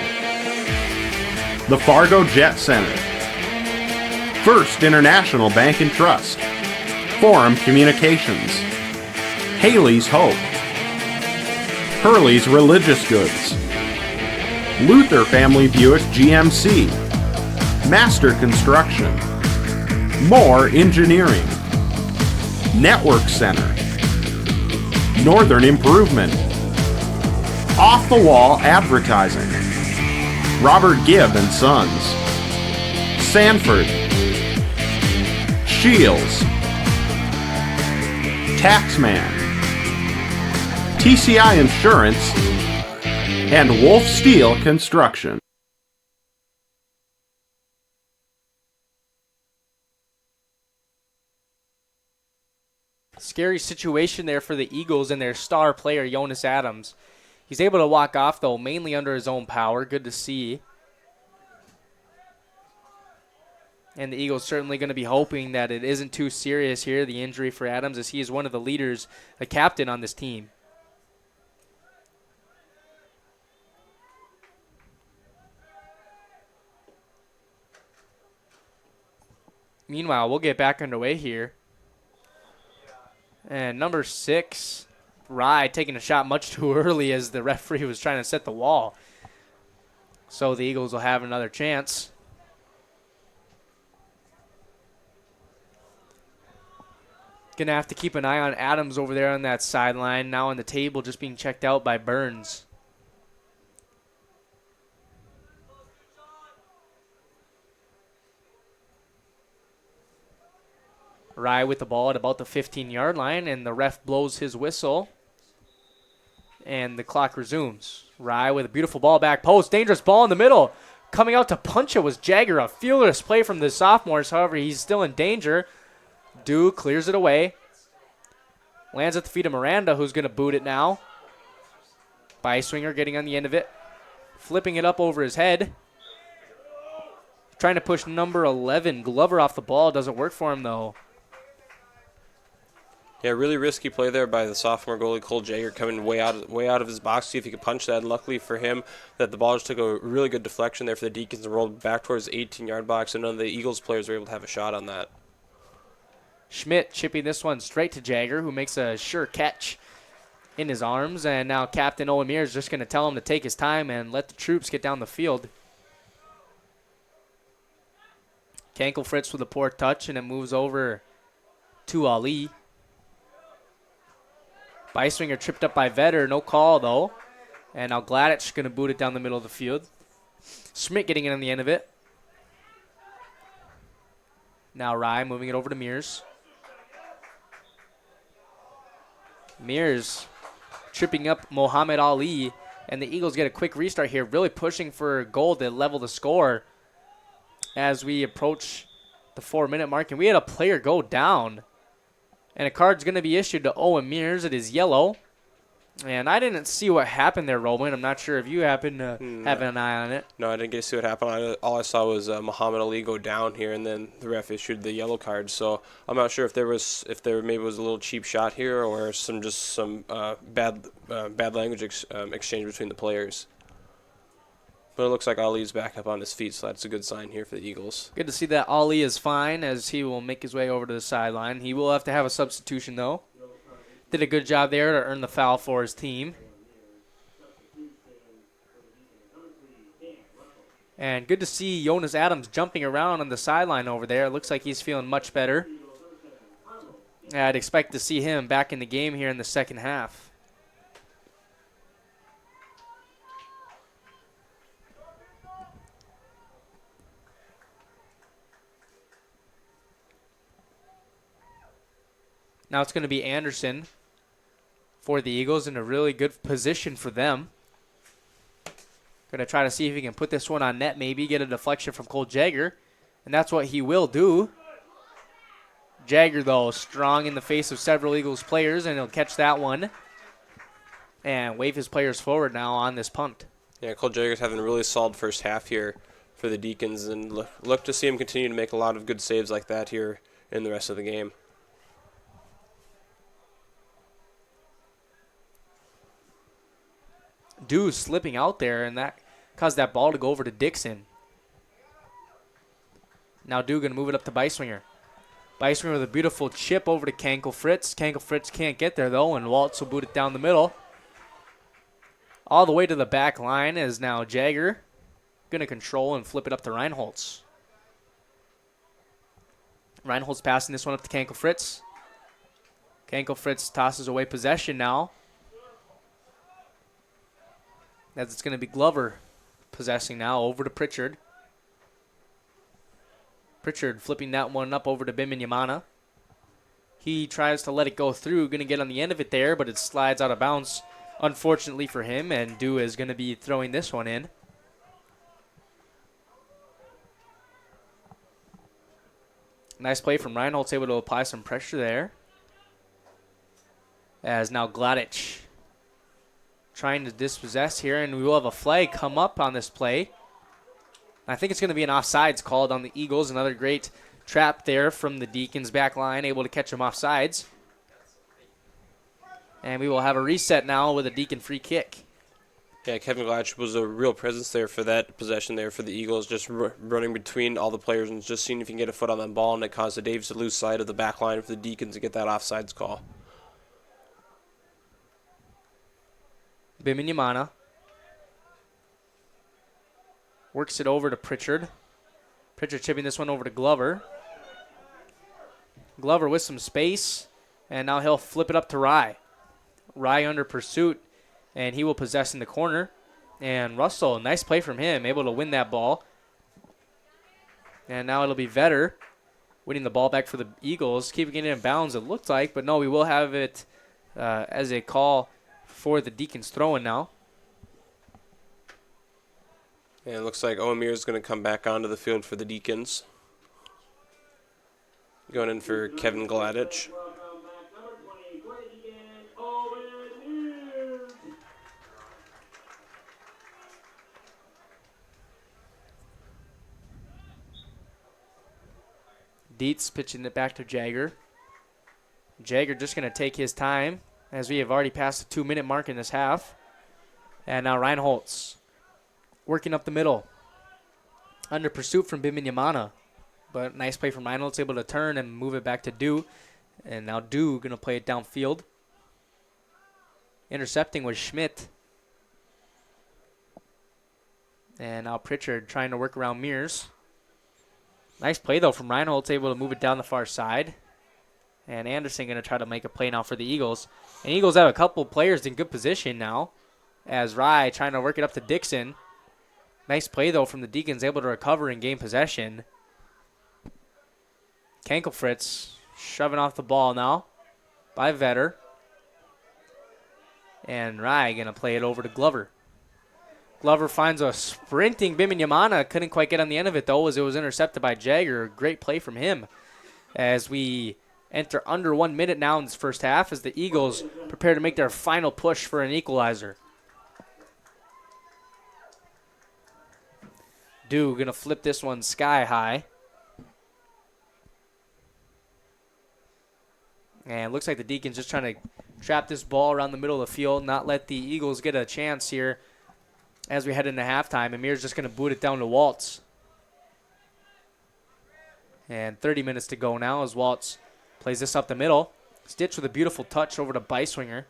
the Fargo Jet Center, First International Bank and Trust, Forum Communications, Haley's Hope, Hurley's Religious Goods, Luther Family Buick GMC, Master Construction, Moore Engineering, Network Center, Northern Improvement, Off the Wall Advertising, Robert Gibb and Sons, Sanford, Shields, Taxman, TCI Insurance, and Wolf Steel Construction. Scary situation there for the Eagles and their star player, Jonas Adams. He's able to walk off, though, mainly under his own power. Good to see. And the Eagles certainly going to be hoping that it isn't too serious here, the injury for Adams, as he is one of the leaders, a captain on this team. Meanwhile, we'll get back underway here. And number 6, Rye, taking a shot much too early as the referee was trying to set the wall. So the Eagles will have another chance. Going to have to keep an eye on Adams over there on that sideline. Now on the table, just being checked out by Burns. Rye with the ball at about the 15-yard line, and the ref blows his whistle. And the clock resumes. Rye with a beautiful ball back post. Dangerous ball in the middle. Coming out to punch it was Jagger. A fearless play from the sophomores. However, he's still in danger. Dew clears it away. Lands at the feet of Miranda, who's going to boot it now. Byswinger getting on the end of it. Flipping it up over his head. Trying to push number 11. Glover off the ball. Doesn't work for him, though. Yeah, really risky play there by the sophomore goalie Cole Jagger, coming way out of his box, see if he could punch that. And luckily for him, that the ball just took a really good deflection there for the Deacons and rolled back towards the 18-yard box, and none of the Eagles players were able to have a shot on that. Schmidt chipping this one straight to Jagger, who makes a sure catch in his arms. And now Captain Owen Mears is just going to tell him to take his time and let the troops get down the field. Kankel Fritz with a poor touch, and it moves over to Ali. Byswinger tripped up by Vetter. No call, though. And now Gladich going to boot it down the middle of the field. Schmidt getting in on the end of it. Now Rye moving it over to Mears. Mears tripping up Muhammad Ali. And the Eagles get a quick restart here. Really pushing for a goal to level the score as we approach the 4-minute mark. And we had a player go down. And a card's going to be issued to Owen Mears. It is yellow. And I didn't see what happened there, Roman. I'm not sure if you happen to have an eye on it. No, I didn't get to see what happened. All I saw was Muhammad Ali go down here, and then the ref issued the yellow card. So I'm not sure if there maybe was a little cheap shot here or some bad language exchange between the players. But it looks like Ali's back up on his feet, so that's a good sign here for the Eagles. Good to see that Ali is fine as he will make his way over to the sideline. He will have to have a substitution, though. Did a good job there to earn the foul for his team. And good to see Jonas Adams jumping around on the sideline over there. It looks like he's feeling much better. I'd expect to see him back in the game here in the second half. Now it's going to be Anderson for the Eagles in a really good position for them. Going to try to see if he can put this one on net, maybe get a deflection from Cole Jagger. And that's what he will do. Jagger, though, strong in the face of several Eagles players, and he'll catch that one and wave his players forward now on this punt. Yeah, Cole Jagger's having a really solid first half here for the Deacons, and look to see him continue to make a lot of good saves like that here in the rest of the game. Dew slipping out there, and that caused that ball to go over to Dixon. Now Dew going to move it up to Beiswinger. Beiswinger with a beautiful chip over to Kankel Fritz. Kankel Fritz can't get there, though, and Waltz will boot it down the middle. All the way to the back line is now Jagger going to control and flip it up to Reinholtz. Reinholtz passing this one up to Kankel Fritz. Kankel Fritz tosses away possession now. As it's going to be Glover possessing now over to Pritchard. Pritchard flipping that one up over to Biminyamana. He tries to let it go through, going to get on the end of it there, but it slides out of bounds, unfortunately for him, and Dew is going to be throwing this one in. Nice play from Reinholtz, able to apply some pressure there. As now Gladich trying to dispossess here, and we will have a flag come up on this play. I think it's going to be an offsides called on the Eagles. Another great trap there from the Deacons back line, able to catch them offsides. And we will have a reset now with a Deacon free kick. Yeah, Kevin Gladich was a real presence there for that possession there for the Eagles, just running between all the players and just seeing if he can get a foot on that ball, and it caused the Davies to lose sight of the back line for the Deacons to get that offsides call. Biminyamana works it over to Pritchard. Pritchard chipping this one over to Glover. Glover with some space, and now he'll flip it up to Rye. Rye under pursuit, and he will possess in the corner. And Russell, nice play from him, able to win that ball. And now it'll be Vetter winning the ball back for the Eagles, keeping it in bounds, it looked like, but no, we will have it as a call for the Deacons throwing now. And it looks like Owen Mears is going to come back onto the field for the Deacons. Going in for Kevin Gladich. Dietz pitching it back to Jagger. Jagger just going to take his time, as we have already passed the 2-minute mark in this half. And now Reinholtz working up the middle. Under pursuit from Biminyamana. But nice play from Reinholtz, able to turn and move it back to Dew. And now Dew going to play it downfield. Intercepting was Schmidt. And now Pritchard trying to work around Mears. Nice play, though, from Reinholtz, able to move it down the far side. And Anderson going to try to make a play now for the Eagles. And Eagles have a couple players in good position now, as Rye trying to work it up to Dixon. Nice play, though, from the Deacons, able to recover and gain possession. Kankel Fritz shoving off the ball now by Vetter. And Rye going to play it over to Glover. Glover finds a sprinting Biminyamana. Couldn't quite get on the end of it, though, as it was intercepted by Jagger. Great play from him. As we enter under 1 minute now in this first half, as the Eagles prepare to make their final push for an equalizer. Dew going to flip this one sky high. And it looks like the Deacons just trying to trap this ball around the middle of the field, not let the Eagles get a chance here as we head into halftime. Amir's just going to boot it down to Waltz. And 30 minutes to go now as Waltz plays this up the middle. Stitch with a beautiful touch over to Beiswinger.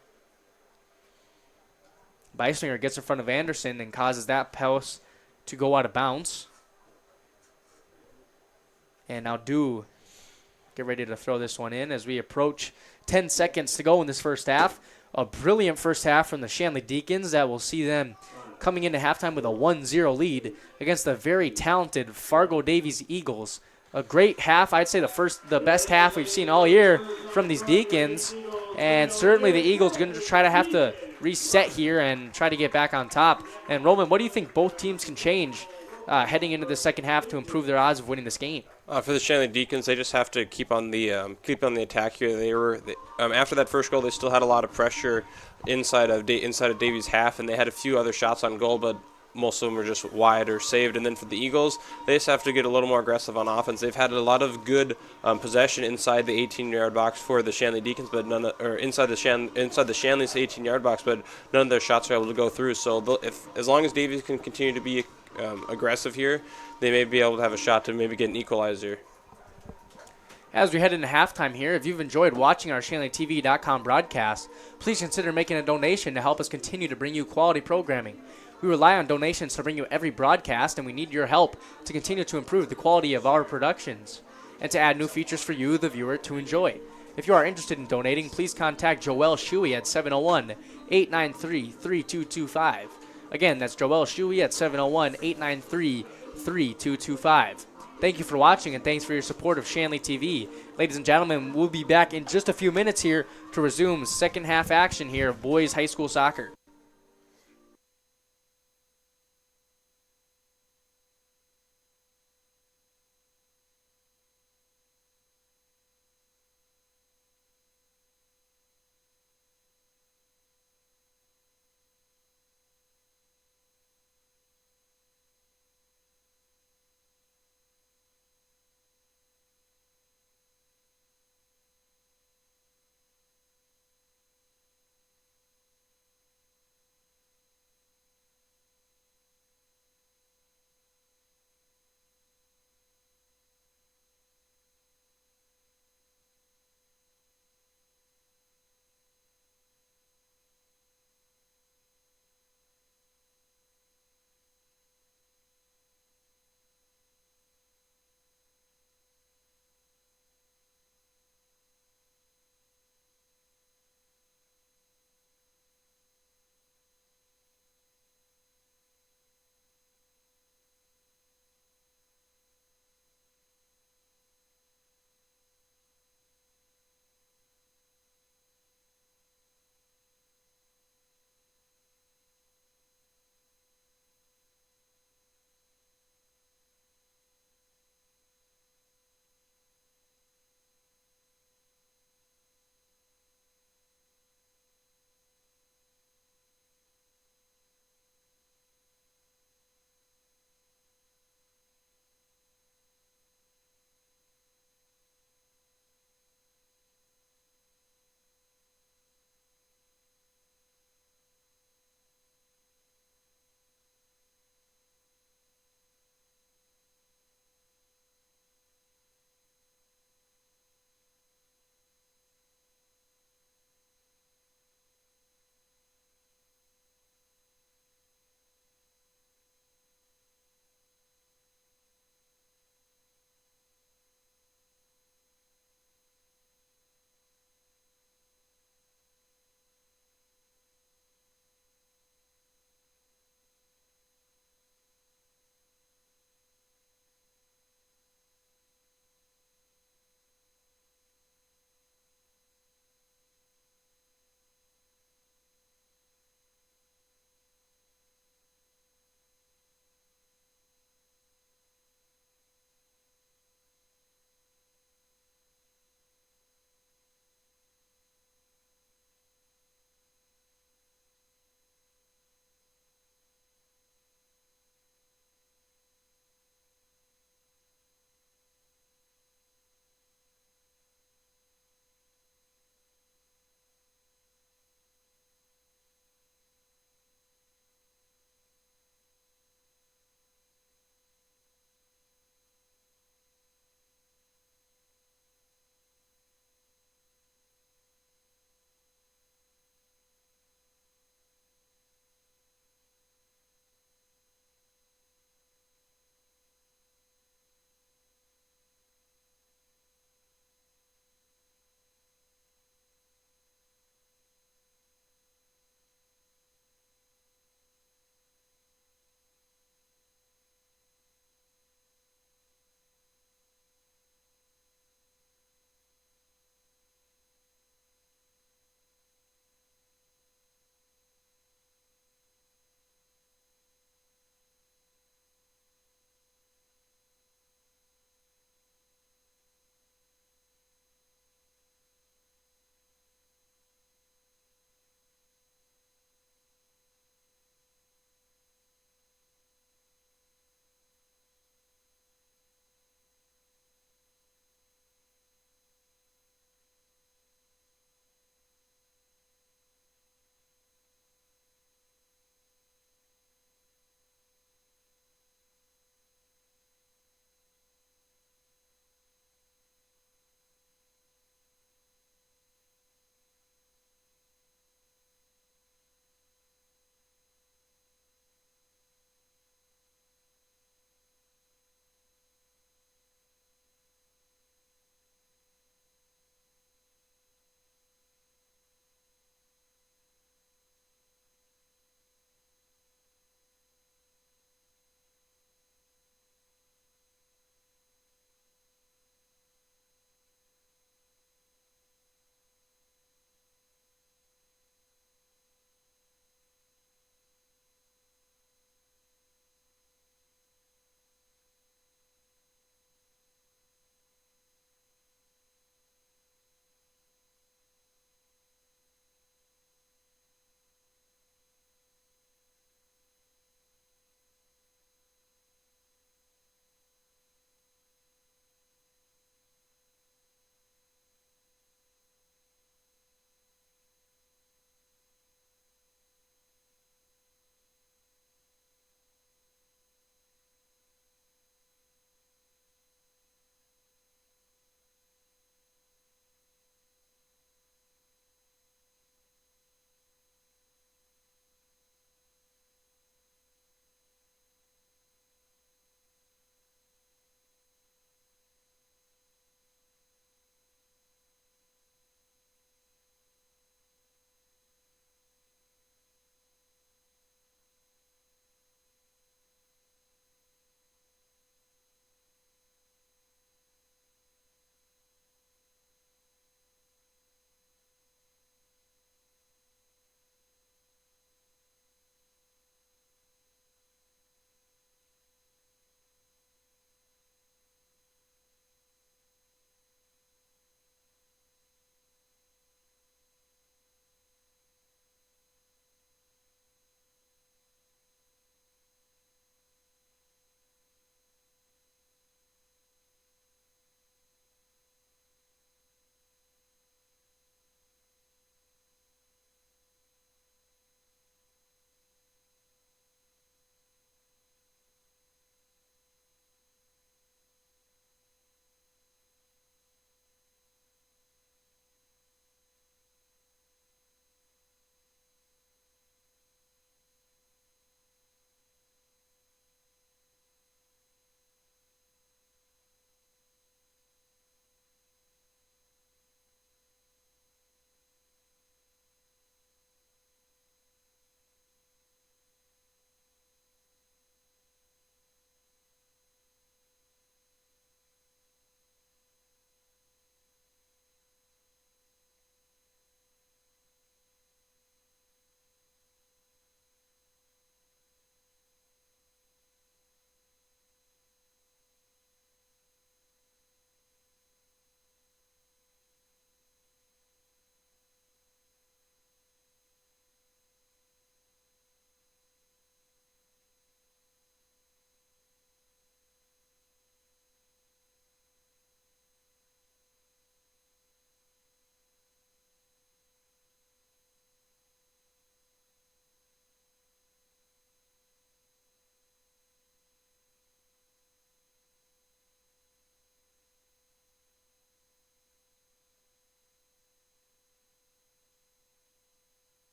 Beiswinger gets in front of Anderson and causes that pass to go out of bounds. And now Do get ready to throw this one in as we approach 10 seconds to go in this first half. A brilliant first half from the Shanley Deacons that will see them coming into halftime with a 1-0 lead against the very talented Fargo Davies Eagles. A great half. I'd say the best half we've seen all year from these Deacons. And certainly the Eagles are going to try to have to reset here and try to get back on top. And Roman, what do you think both teams can change heading into the second half to improve their odds of winning this game? For the Shanley Deacons, they just have to keep on the attack here. After that first goal, they still had a lot of pressure inside of Davies' half, and they had a few other shots on goal, but most of them were just wide or saved. And then for the Eagles, they just have to get a little more aggressive on offense. They've had a lot of good possession inside the 18-yard box for the Shanley Deacons, but inside the Shanley's 18-yard box, but none of their shots are able to go through. So as long as Davies can continue to be aggressive here, they may be able to have a shot to maybe get an equalizer. As we head into halftime here, if you've enjoyed watching our ShanleyTV.com broadcast, please consider making a donation to help us continue to bring you quality programming. We rely on donations to bring you every broadcast, and we need your help to continue to improve the quality of our productions and to add new features for you, the viewer, to enjoy. If you are interested in donating, please contact Joel Shuey at 701-893-3225. Again, that's Joel Shuey at 701-893-3225. Thank you for watching, and thanks for your support of Shanley TV. Ladies and gentlemen, we'll be back in just a few minutes here to resume second half action here of boys high school soccer.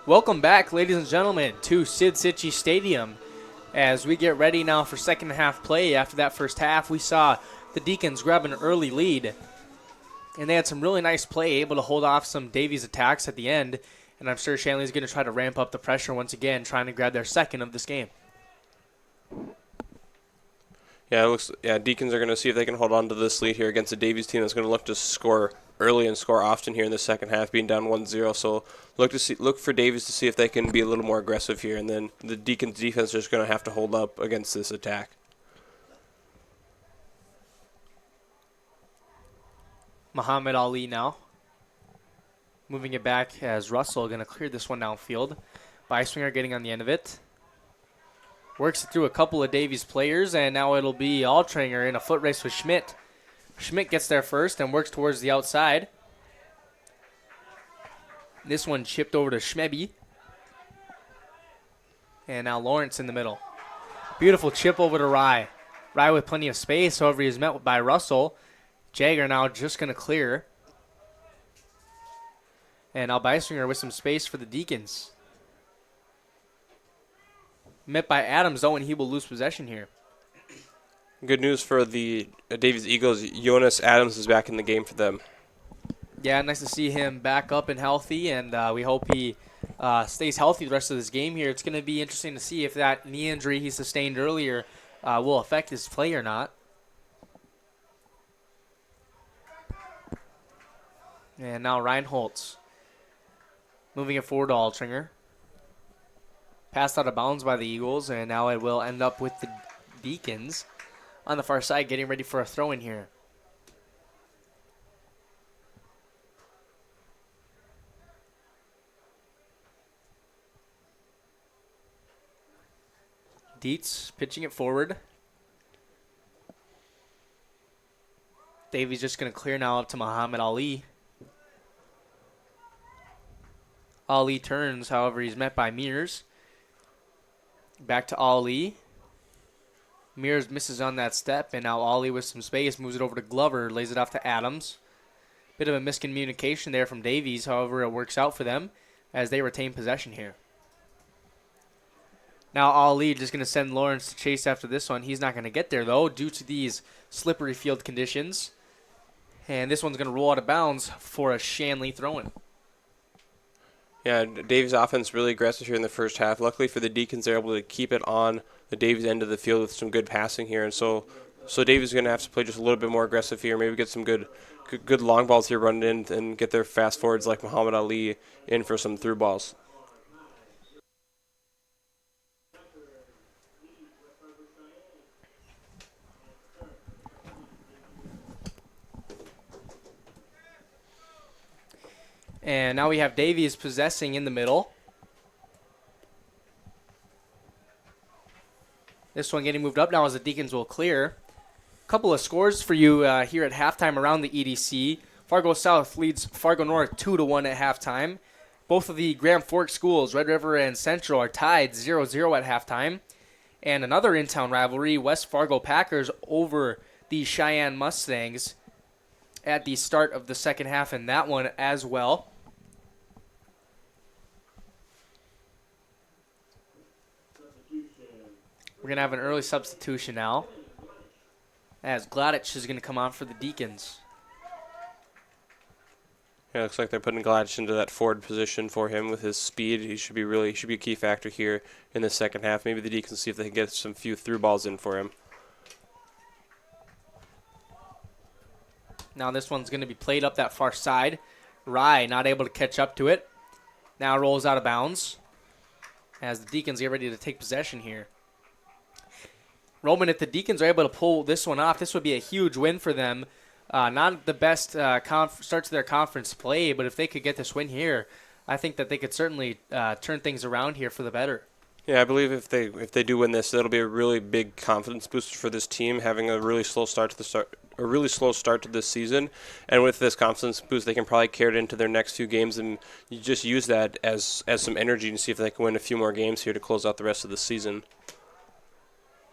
Welcome back, ladies and gentlemen, to Cichy Stadium. As we get ready now for second half play. After that first half, we saw the Deacons grab an early lead. And they had some really nice play, able to hold off some Davies attacks at the end. And I'm sure Shanley's going to try to ramp up the pressure once again, trying to grab their second of this game. Yeah, Deacons are going to see if they can hold on to this lead here against the Davies team that's going to look to score early and score often here in the second half, being down 1-0. So look for Davies to see if they can be a little more aggressive here, and then the Deacons defense is just going to have to hold up against this attack. Muhammad Ali now. Moving it back as Russell going to clear this one downfield. Beiswinger getting on the end of it. Works it through a couple of Davies players, and now it'll be Altringer in a foot race with Schmidt. Schmidt gets there first and works towards the outside. This one chipped over to Schmeby. And now Lawrence in the middle. Beautiful chip over to Rye. Rye with plenty of space, however, he's met by Russell. Jagger now just going to clear. And now Beiswinger with some space for the Deacons. Met by Adams, though, and he will lose possession here. Good news for the Davies Eagles. Jonas Adams is back in the game for them. Yeah, nice to see him back up and healthy, and we hope he stays healthy the rest of this game here. It's going to be interesting to see if that knee injury he sustained earlier will affect his play or not. And now Reinholtz moving it forward to Altringer. Passed out of bounds by the Eagles, and now it will end up with the Deacons on the far side getting ready for a throw in here. Dietz pitching it forward. Davies just going to clear now up to Muhammad Ali. Ali turns, however, he's met by Mears. Back to Ali. Mears misses on that step, and now Ali with some space moves it over to Glover, lays it off to Adams. Bit of a miscommunication there from Davies, however, it works out for them as they retain possession here. Now Ali just going to send Lawrence to chase after this one. He's not going to get there, though, due to these slippery field conditions. And this one's going to roll out of bounds for a Shanley throw-in. Yeah, Davies' offense really aggressive here in the first half. Luckily for the Deacons, they're able to keep it on the Davies end of the field with some good passing here. And so Davies is going to have to play just a little bit more aggressive here, maybe get some good long balls here running in and get their fast forwards like Muhammad Ali in for some through balls. And now we have Davies possessing in the middle. This one getting moved up now as the Deacons will clear. A couple of scores for you here at halftime around the EDC. Fargo South leads Fargo North 2-1 at halftime. Both of the Grand Forks schools, Red River and Central, are tied 0-0 at halftime. And another in-town rivalry, West Fargo Packers over the Cheyenne Mustangs at the start of the second half in that one as well. We're going to have an early substitution now, as Gladich is going to come on for the Deacons. Yeah, looks like they're putting Gladich into that forward position for him with his speed. He should be a key factor here in the second half. Maybe the Deacons see if they can get some few through balls in for him. Now this one's going to be played up that far side. Rye not able to catch up to it. Now rolls out of bounds as the Deacons get ready to take possession here. Roman, if the Deacons are able to pull this one off, this would be a huge win for them. Not the best start to their conference play, but if they could get this win here, I think that they could certainly turn things around here for the better. Yeah, I believe if they do win this, it'll be a really big confidence booster for this team, having a really slow start to this season. And with this confidence boost, they can probably carry it into their next few games, and you just use that as some energy and see if they can win a few more games here to close out the rest of the season.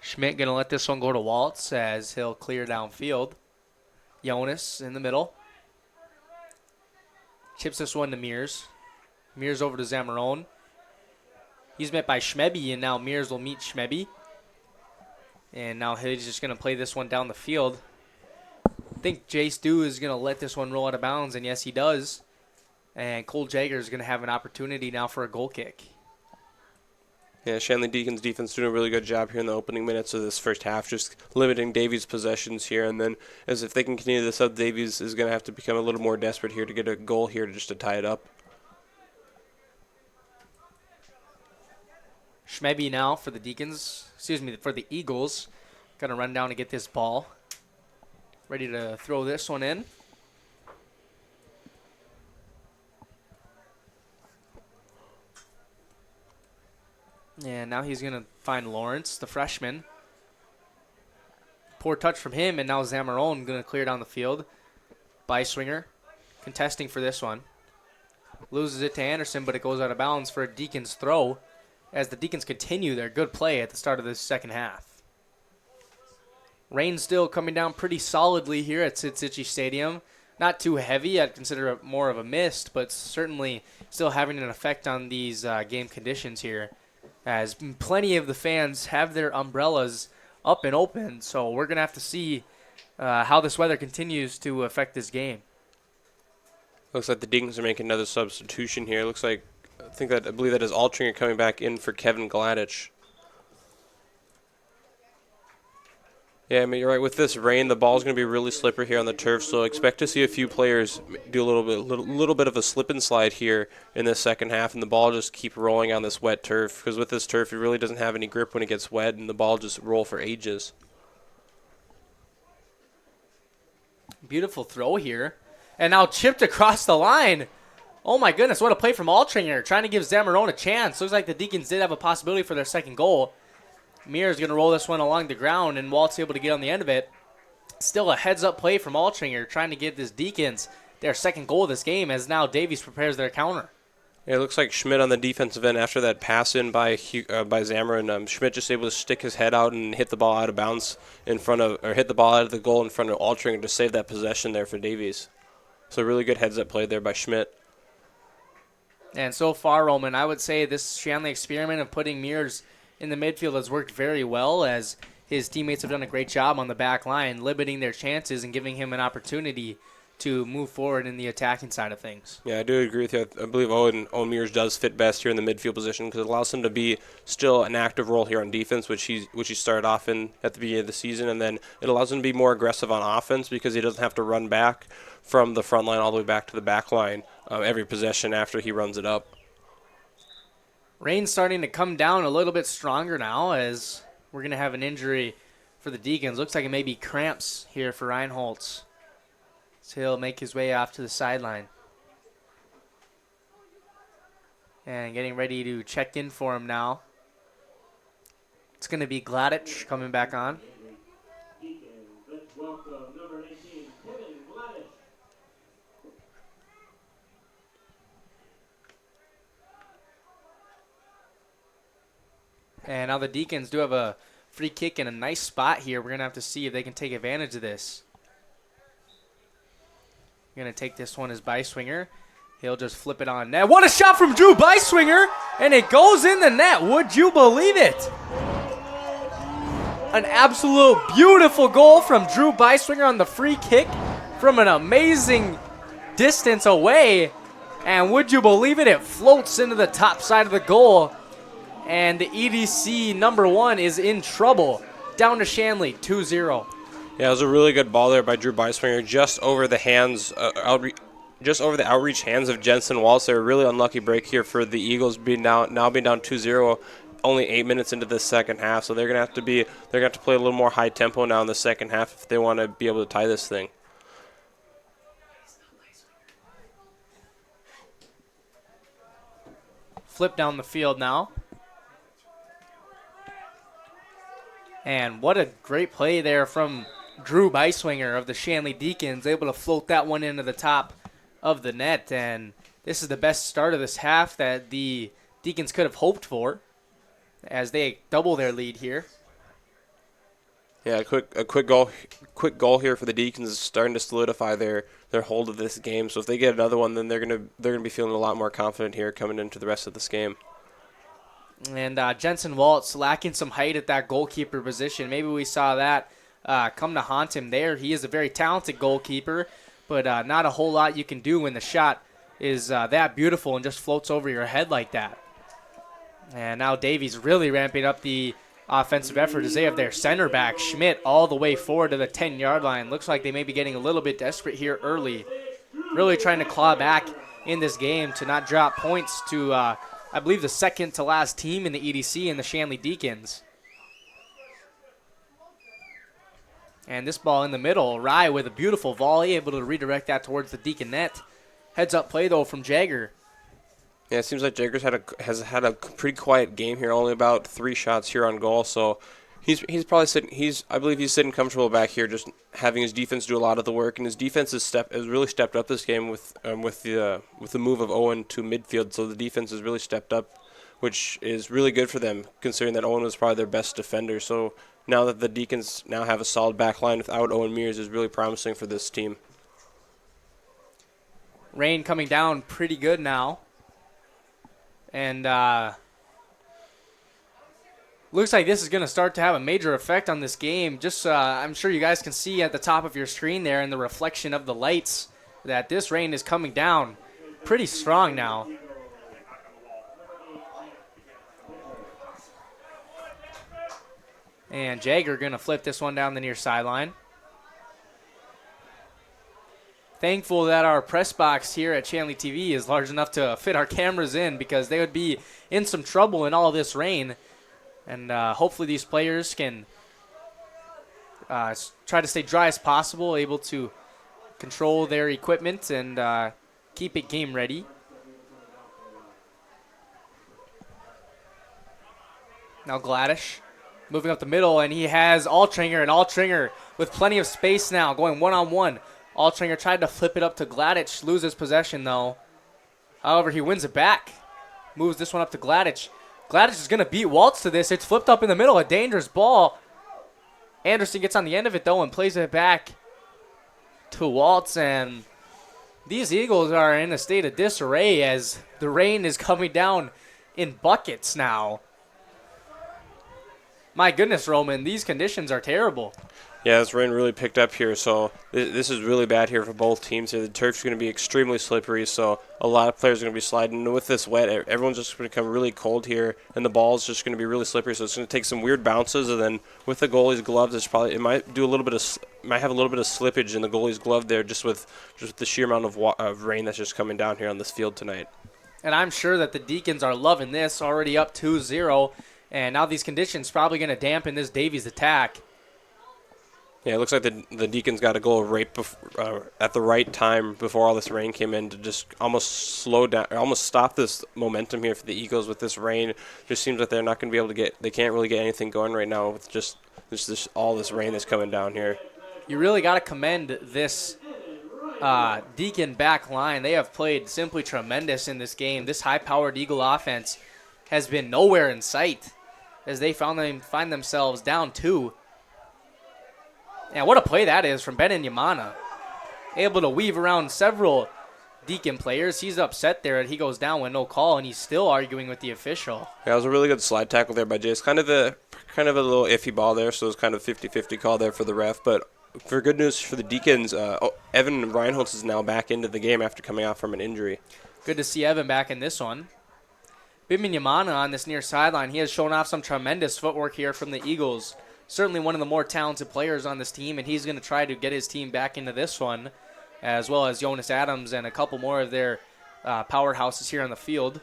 Schmidt going to let this one go to Waltz as he'll clear downfield. Jonas in the middle. Chips this one to Mears. Mears over to Zamarone. He's met by Schmeby, and now Mears will meet Schmeby. And now he's just going to play this one down the field. I think Jay Stu is going to let this one roll out of bounds, and yes, he does. And Cole Jagger is going to have an opportunity now for a goal kick. Yeah, Shanley Deacons defense doing a really good job here in the opening minutes of this first half, just limiting Davies' possessions here. And then as if they can continue this up, Davies is going to have to become a little more desperate here to get a goal here just to tie it up. Schmeby now for the for the Eagles. Going to run down to get this ball. Ready to throw this one in. And now he's going to find Lawrence, the freshman. Poor touch from him, and now Zamarone going to clear down the field. Beiswinger contesting for this one. Loses it to Anderson, but it goes out of bounds for a Deacons throw as the Deacons continue their good play at the start of this second half. Rain still coming down pretty solidly here at Cichy Stadium. Not too heavy. I'd consider it more of a mist, but certainly still having an effect on these game conditions here, as plenty of the fans have their umbrellas up and open. So we're going to have to see how this weather continues to affect this game. Looks like the Deacons are making another substitution here. Looks like, I believe that is Altringer coming back in for Kevin Gladich. Yeah, I mean, you're right. With this rain, the ball's going to be really slippery here on the turf, so expect to see a few players do a little bit of a slip and slide here in this second half, and the ball just keep rolling on this wet turf, because with this turf, it really doesn't have any grip when it gets wet, and the ball just roll for ages. Beautiful throw here. And now chipped across the line. Oh my goodness, what a play from Altringer, trying to give Zamarone a chance. Looks like the Deacons did have a possibility for their second goal. Mir is going to roll this one along the ground, and Walt's able to get on the end of it. Still a heads-up play from Altringer, trying to give this Deacons their second goal of this game, as now Davies prepares their counter. Yeah, it looks like Schmidt on the defensive end after that pass in by Zamarone. Schmidt just able to stick his head out and hit the ball out of bounds hit the ball out of the goal in front of Altringer to save that possession there for Davies. So really good heads-up play there by Schmidt. And so far, Roman, I would say this Shanley experiment of putting Mears in the midfield has worked very well, as his teammates have done a great job on the back line, limiting their chances and giving him an opportunity to move forward in the attacking side of things. Yeah, I do agree with you. I believe Owen Mears does fit best here in the midfield position, because it allows him to be still an active role here on defense, which he started off in at the beginning of the season, and then it allows him to be more aggressive on offense because he doesn't have to run back from the front line all the way back to the back line every possession after he runs it up. Rain's starting to come down a little bit stronger now, as we're going to have an injury for the Deacons. Looks like it may be cramps here for Reinholtz. So he'll make his way off to the sideline. And getting ready to check in for him now. It's going to be Gladich coming back on. And now the Deacons do have a free kick in a nice spot here. We're going to have to see if they can take advantage of this. Going to take this one as Beiswinger. He'll just flip it on net. What a shot from Drew Beiswinger, and it goes in the net. Would you believe it? An absolute beautiful goal from Drew Beiswinger on the free kick from an amazing distance away. And would you believe it? It floats into the top side of the goal. And the EDC number 1 is in trouble. Down to Shanley, 2-0. Yeah, it was a really good ball there by Drew Beiswinger, just over the outreach hands of Jensen Waltz. They were a really unlucky break here for the Eagles, being down 2-0, only 8 minutes into the second half. So they're gonna have to play a little more high tempo now in the second half if they want to be able to tie this thing. Flip down the field now. And what a great play there from Drew Beiswinger of the Shanley Deacons, able to float that one into the top of the net. And this is the best start of this half that the Deacons could have hoped for, as they double their lead here. Yeah, a quick goal here for the Deacons is starting to solidify their hold of this game. So if they get another one, then they're gonna be feeling a lot more confident here coming into the rest of this game. And Jensen Waltz lacking some height at that goalkeeper position. Maybe we saw that come to haunt him there. He is a very talented goalkeeper, but not a whole lot you can do when the shot is that beautiful and just floats over your head like that. And now Davies really ramping up the offensive effort as they have their center back, Schmidt, all the way forward to the 10-yard line. Looks like they may be getting a little bit desperate here early. Really trying to claw back in this game to not drop points to, I believe, the second to last team in the EDC in the Shanley Deacons. And this ball in the middle, Rye with a beautiful volley, able to redirect that towards the Deacon net. Heads up play, though, from Jagger. Yeah, it seems like Jagger's has had a pretty quiet game here, only about 3 shots here on goal, so he's probably sitting. I believe he's sitting comfortable back here, just having his defense do a lot of the work, and his defense has really stepped up this game with the move of Owen to midfield. So the defense has really stepped up, which is really good for them, considering that Owen was probably their best defender. So now that the Deacons now have a solid back line without Owen Mears is really promising for this team. Rain coming down pretty good now. And looks like this is going to start to have a major effect on this game. Just I'm sure you guys can see at the top of your screen there in the reflection of the lights that this rain is coming down pretty strong now. And Jagger going to flip this one down the near sideline. Thankful that our press box here at Shanley TV is large enough to fit our cameras in, because they would be in some trouble in all this rain. And hopefully these players can try to stay dry as possible, able to control their equipment and keep it game ready. Now Gladish moving up the middle, and he has Altringer, and Altringer with plenty of space now, going one-on-one. Altringer tried to flip it up to Gladish, loses possession though. However, he wins it back. Moves this one up to Gladish. Gladish is going to beat Waltz to this. It's flipped up in the middle, a dangerous ball. Anderson gets on the end of it though and plays it back to Waltz, and these Eagles are in a state of disarray as the rain is coming down in buckets now. My goodness, Roman, these conditions are terrible. Yeah, this rain really picked up here, so this is really bad here for both teams here. The turf's going to be extremely slippery, so a lot of players are going to be sliding. And with this wet, everyone's just going to become really cold here, and the ball's just going to be really slippery, so it's going to take some weird bounces. And then with the goalie's gloves, it might have a little bit of slippage in the goalie's glove there, just with the sheer amount of rain that's just coming down here on this field tonight. And I'm sure that the Deacons are loving this, already up 2-0, and now these conditions probably going to dampen this Davies attack. Yeah, it looks like the Deacons got a goal right at the right time before all this rain came in to just almost slow down, almost stop this momentum here for the Eagles with this rain. Just seems like they're not going to be able to they can't really get anything going right now with just all this rain that's coming down here. You really got to commend this Deacon back line. They have played simply tremendous in this game. This high-powered Eagle offense has been nowhere in sight as they find themselves down 2. And what a play that is from Ben Yamana. Able to weave around several Deacon players. He's upset there that he goes down with no call, and he's still arguing with the official. Yeah, it was a really good slide tackle there by Jace. Kind of a little iffy ball there, so it was kind of 50-50 call there for the ref. But for good news for the Deacons, Evan Reinholtz is now back into the game after coming out from an injury. Good to see Evan back in this one. Bimin Yamana on this near sideline. He has shown off some tremendous footwork here from the Eagles. Certainly one of the more talented players on this team, and he's going to try to get his team back into this one, as well as Jonas Adams and a couple more of their powerhouses here on the field.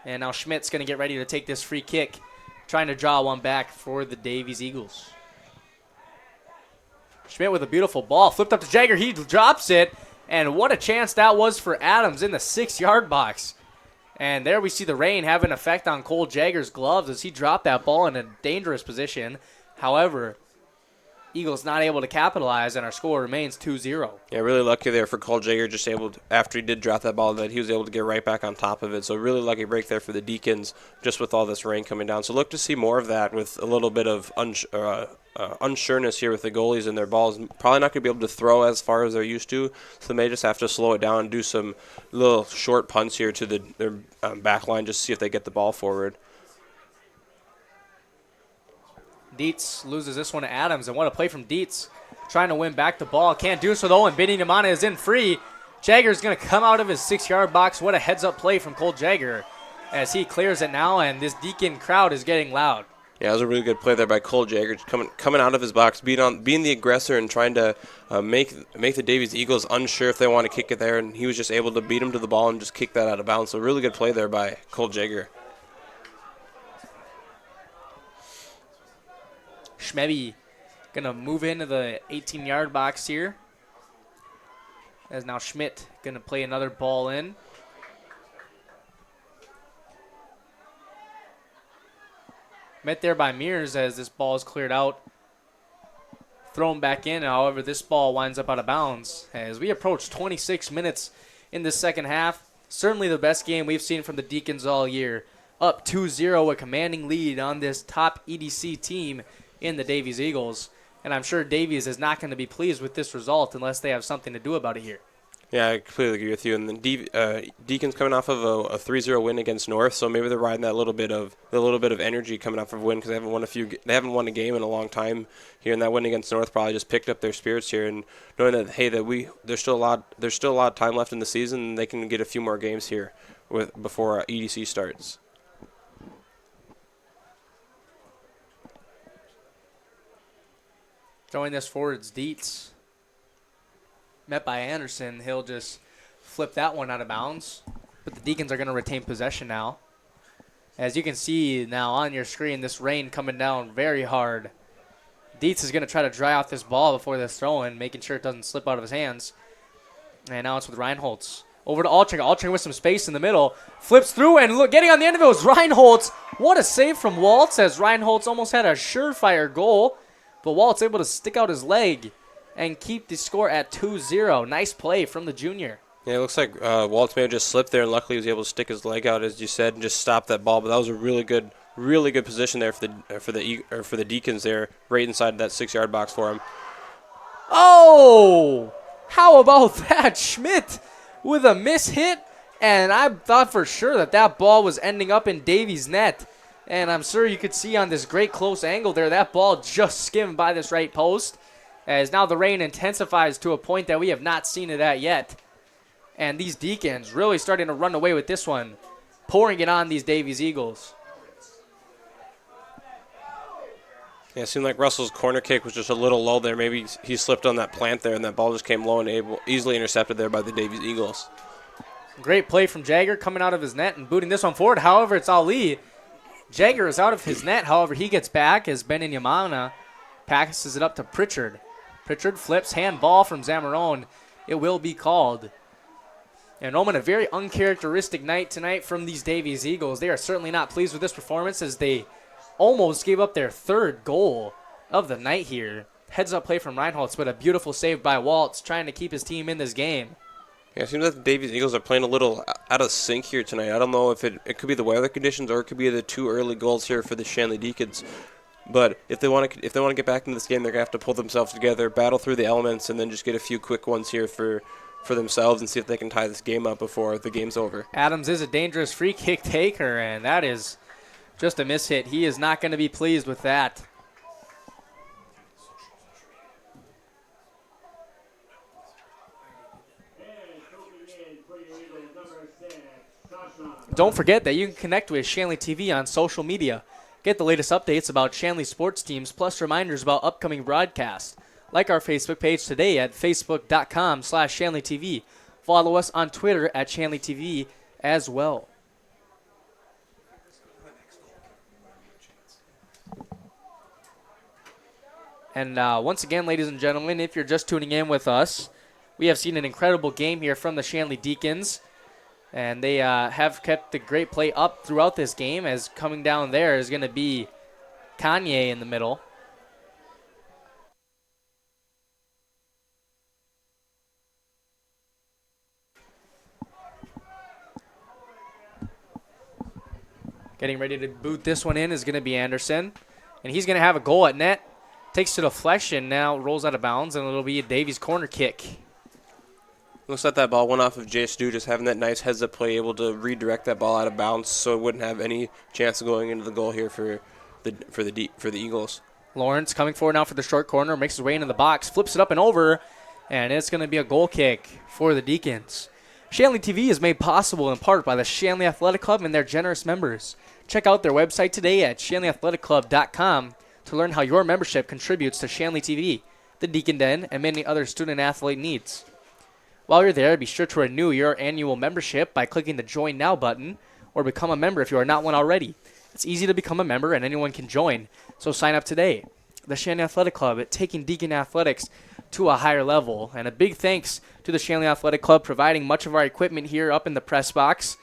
And now Schmidt's going to get ready to take this free kick, trying to draw one back for the Davies Eagles. Schmidt with a beautiful ball, flipped up to Jagger. He drops it, and what a chance that was for Adams in the 6-yard box. And there we see the rain have an effect on Cole Jagger's gloves as he dropped that ball in a dangerous position. However, Eagles not able to capitalize, and our score remains 2-0. Yeah, really lucky there for Cole Jagger, after he did drop that ball, that he was able to get right back on top of it. So really lucky break there for the Deacons, just with all this rain coming down. So look to see more of that with a little bit of unsureness here with the goalies and their balls. Probably not going to be able to throw as far as they're used to, so they may just have to slow it down and do some little short punts here to their back line, just see if they get the ball forward. Dietz loses this one to Adams, and what a play from Dietz. Trying to win back the ball. Can't do so, though, and Benny Namana is in free. Jagger's going to come out of his 6-yard box. What a heads-up play from Cole Jagger as he clears it now, and this Deacon crowd is getting loud. Yeah, it was a really good play there by Cole Jagger, coming out of his box, being the aggressor and trying to make the Davies Eagles unsure if they want to kick it there, and he was just able to beat him to the ball and just kick that out of bounds. So really good play there by Cole Jagger. Schmeby going to move into the 18-yard box here. As now Schmidt going to play another ball in. Met there by Mears as this ball is cleared out. Thrown back in, however, this ball winds up out of bounds. As we approach 26 minutes in the second half, certainly the best game we've seen from the Deacons all year. Up 2-0, a commanding lead on this top EDC team in the Davies Eagles. And I'm sure Davies is not going to be pleased with this result unless they have something to do about it here. Yeah, I completely agree with you. And then Deacons coming off of a 3-0 win against North, so maybe they're riding that little bit of energy coming off of a win because they haven't won a game in a long time here. And that win against North probably just picked up their spirits here, and knowing that there's still a lot of time left in the season, and they can get a few more games here before EDC starts. Throwing this forwards, Dietz. Met by Anderson. He'll just flip that one out of bounds. But the Deacons are going to retain possession now. As you can see now on your screen, this rain coming down very hard. Dietz is going to try to dry out this ball before this throw-in, making sure it doesn't slip out of his hands. And now it's with Reinholtz. Over to Altringer. Altringer with some space in the middle. Flips through, and look, getting on the end of it was Reinholtz. What a save from Waltz, as Reinholtz almost had a surefire goal. But Waltz able to stick out his leg and keep the score at 2-0. Nice play from the junior. Yeah, it looks like Waltz may have just slipped there, and luckily he was able to stick his leg out, as you said, and just stop that ball. But that was a really good position there for the Deacons there, right inside that 6-yard box for him. Oh, how about that? Schmidt with a miss hit, and I thought for sure that ball was ending up in Davies' net. And I'm sure you could see on this great close angle there, that ball just skimmed by this right post. As now the rain intensifies to a point that we have not seen it at yet. And these Deacons really starting to run away with this one, pouring it on these Davies Eagles. Yeah, it seemed like Russell's corner kick was just a little low there. Maybe he slipped on that plant there, and that ball just came low and easily intercepted there by the Davies Eagles. Great play from Jagger coming out of his net and booting this one forward. However, it's Ali. Jagger is out of his net. However, he gets back as Benin Yamana passes it up to Pritchard. Pritchard flips, handball from Zamarone. It will be called. And Oman, a very uncharacteristic night tonight from these Davies Eagles. They are certainly not pleased with this performance as they almost gave up their third goal of the night here. Heads up play from Reinholtz, but a beautiful save by Waltz trying to keep his team in this game. Yeah, it seems like the Davies Eagles are playing a little out of sync here tonight. I don't know if it could be the weather conditions or it could be the 2 early goals here for the Shanley Deacons. But if they want to get back into this game, they're gonna have to pull themselves together, battle through the elements, and then just get a few quick ones here for themselves and see if they can tie this game up before the game's over. Adams is a dangerous free kick taker, and that is just a mishit. He is not going to be pleased with that. Don't forget that you can connect with Shanley TV on social media. Get the latest updates about Shanley sports teams, plus reminders about upcoming broadcasts. Like our Facebook page today at facebook.com/ShanleyTV. Follow us on Twitter at ShanleyTV as well. And once again, ladies and gentlemen, if you're just tuning in with us, we have seen an incredible game here from the Shanley Deacons. And they have kept the great play up throughout this game, as coming down there is going to be Kanye in the middle. Getting ready to boot this one in is going to be Anderson. And he's going to have a goal at net. Takes to the flesh and now rolls out of bounds, and it'll be a Davies corner kick. Looks like that ball went off of Jay Stu, just having that nice heads-up play, able to redirect that ball out of bounds so it wouldn't have any chance of going into the goal here for the Eagles. Lawrence coming forward now for the short corner, makes his way into the box, flips it up and over, and it's going to be a goal kick for the Deacons. Shanley TV is made possible in part by the Shanley Athletic Club and their generous members. Check out their website today at shanleyathletic.club.com to learn how your membership contributes to Shanley TV, the Deacon Den, and many other student-athlete needs. While you're there, be sure to renew your annual membership by clicking the Join Now button or become a member if you are not one already. It's easy to become a member and anyone can join, so sign up today. The Shanley Athletic Club at taking Deacon Athletics to a higher level. And a big thanks to the Shanley Athletic Club providing much of our equipment here up in the press box,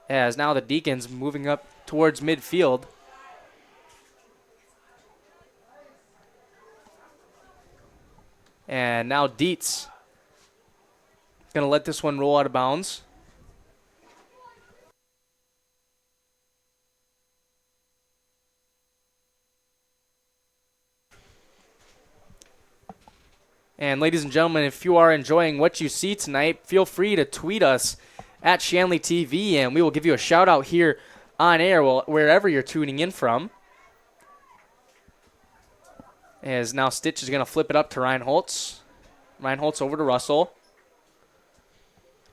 as now the Deacons moving up towards midfield. And now Dietz going to let this one roll out of bounds. And ladies and gentlemen, if you are enjoying what you see tonight, feel free to tweet us at Shanley TV, and we will give you a shout out here on air wherever you're tuning in from. As now Stitch is going to flip it up to Reinholtz. Reinholtz over to Russell.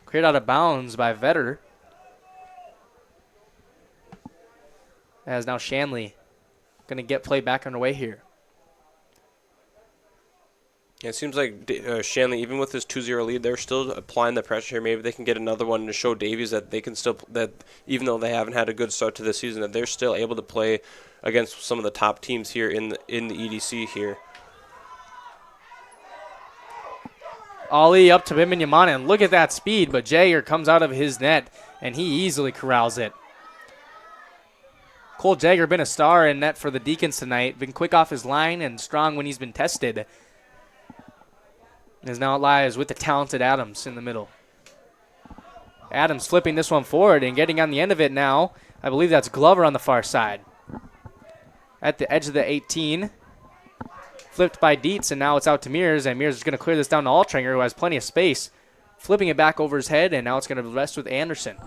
Cleared out of bounds by Vetter. As now Shanley going to get play back underway here. Yeah, it seems like Shanley, even with this 2-0 lead, they're still applying the pressure here. Maybe they can get another one to show Davies that they can still, that even though they haven't had a good start to the season, that they're still able to play against some of the top teams here in the EDC here. Ollie up to Biminyamana, and look at that speed, but Jagger comes out of his net, and he easily corrals it. Cole Jagger been a star in net for the Deacons tonight, been quick off his line and strong when he's been tested. As now it lies with the talented Adams in the middle. Adams flipping this one forward and getting on the end of it now. I believe that's Glover on the far side. At the edge of the 18. Flipped by Dietz, and now it's out to Mears, and Mears is going to clear this down to Altringer, who has plenty of space. Flipping it back over his head, and now it's going to rest with Anderson.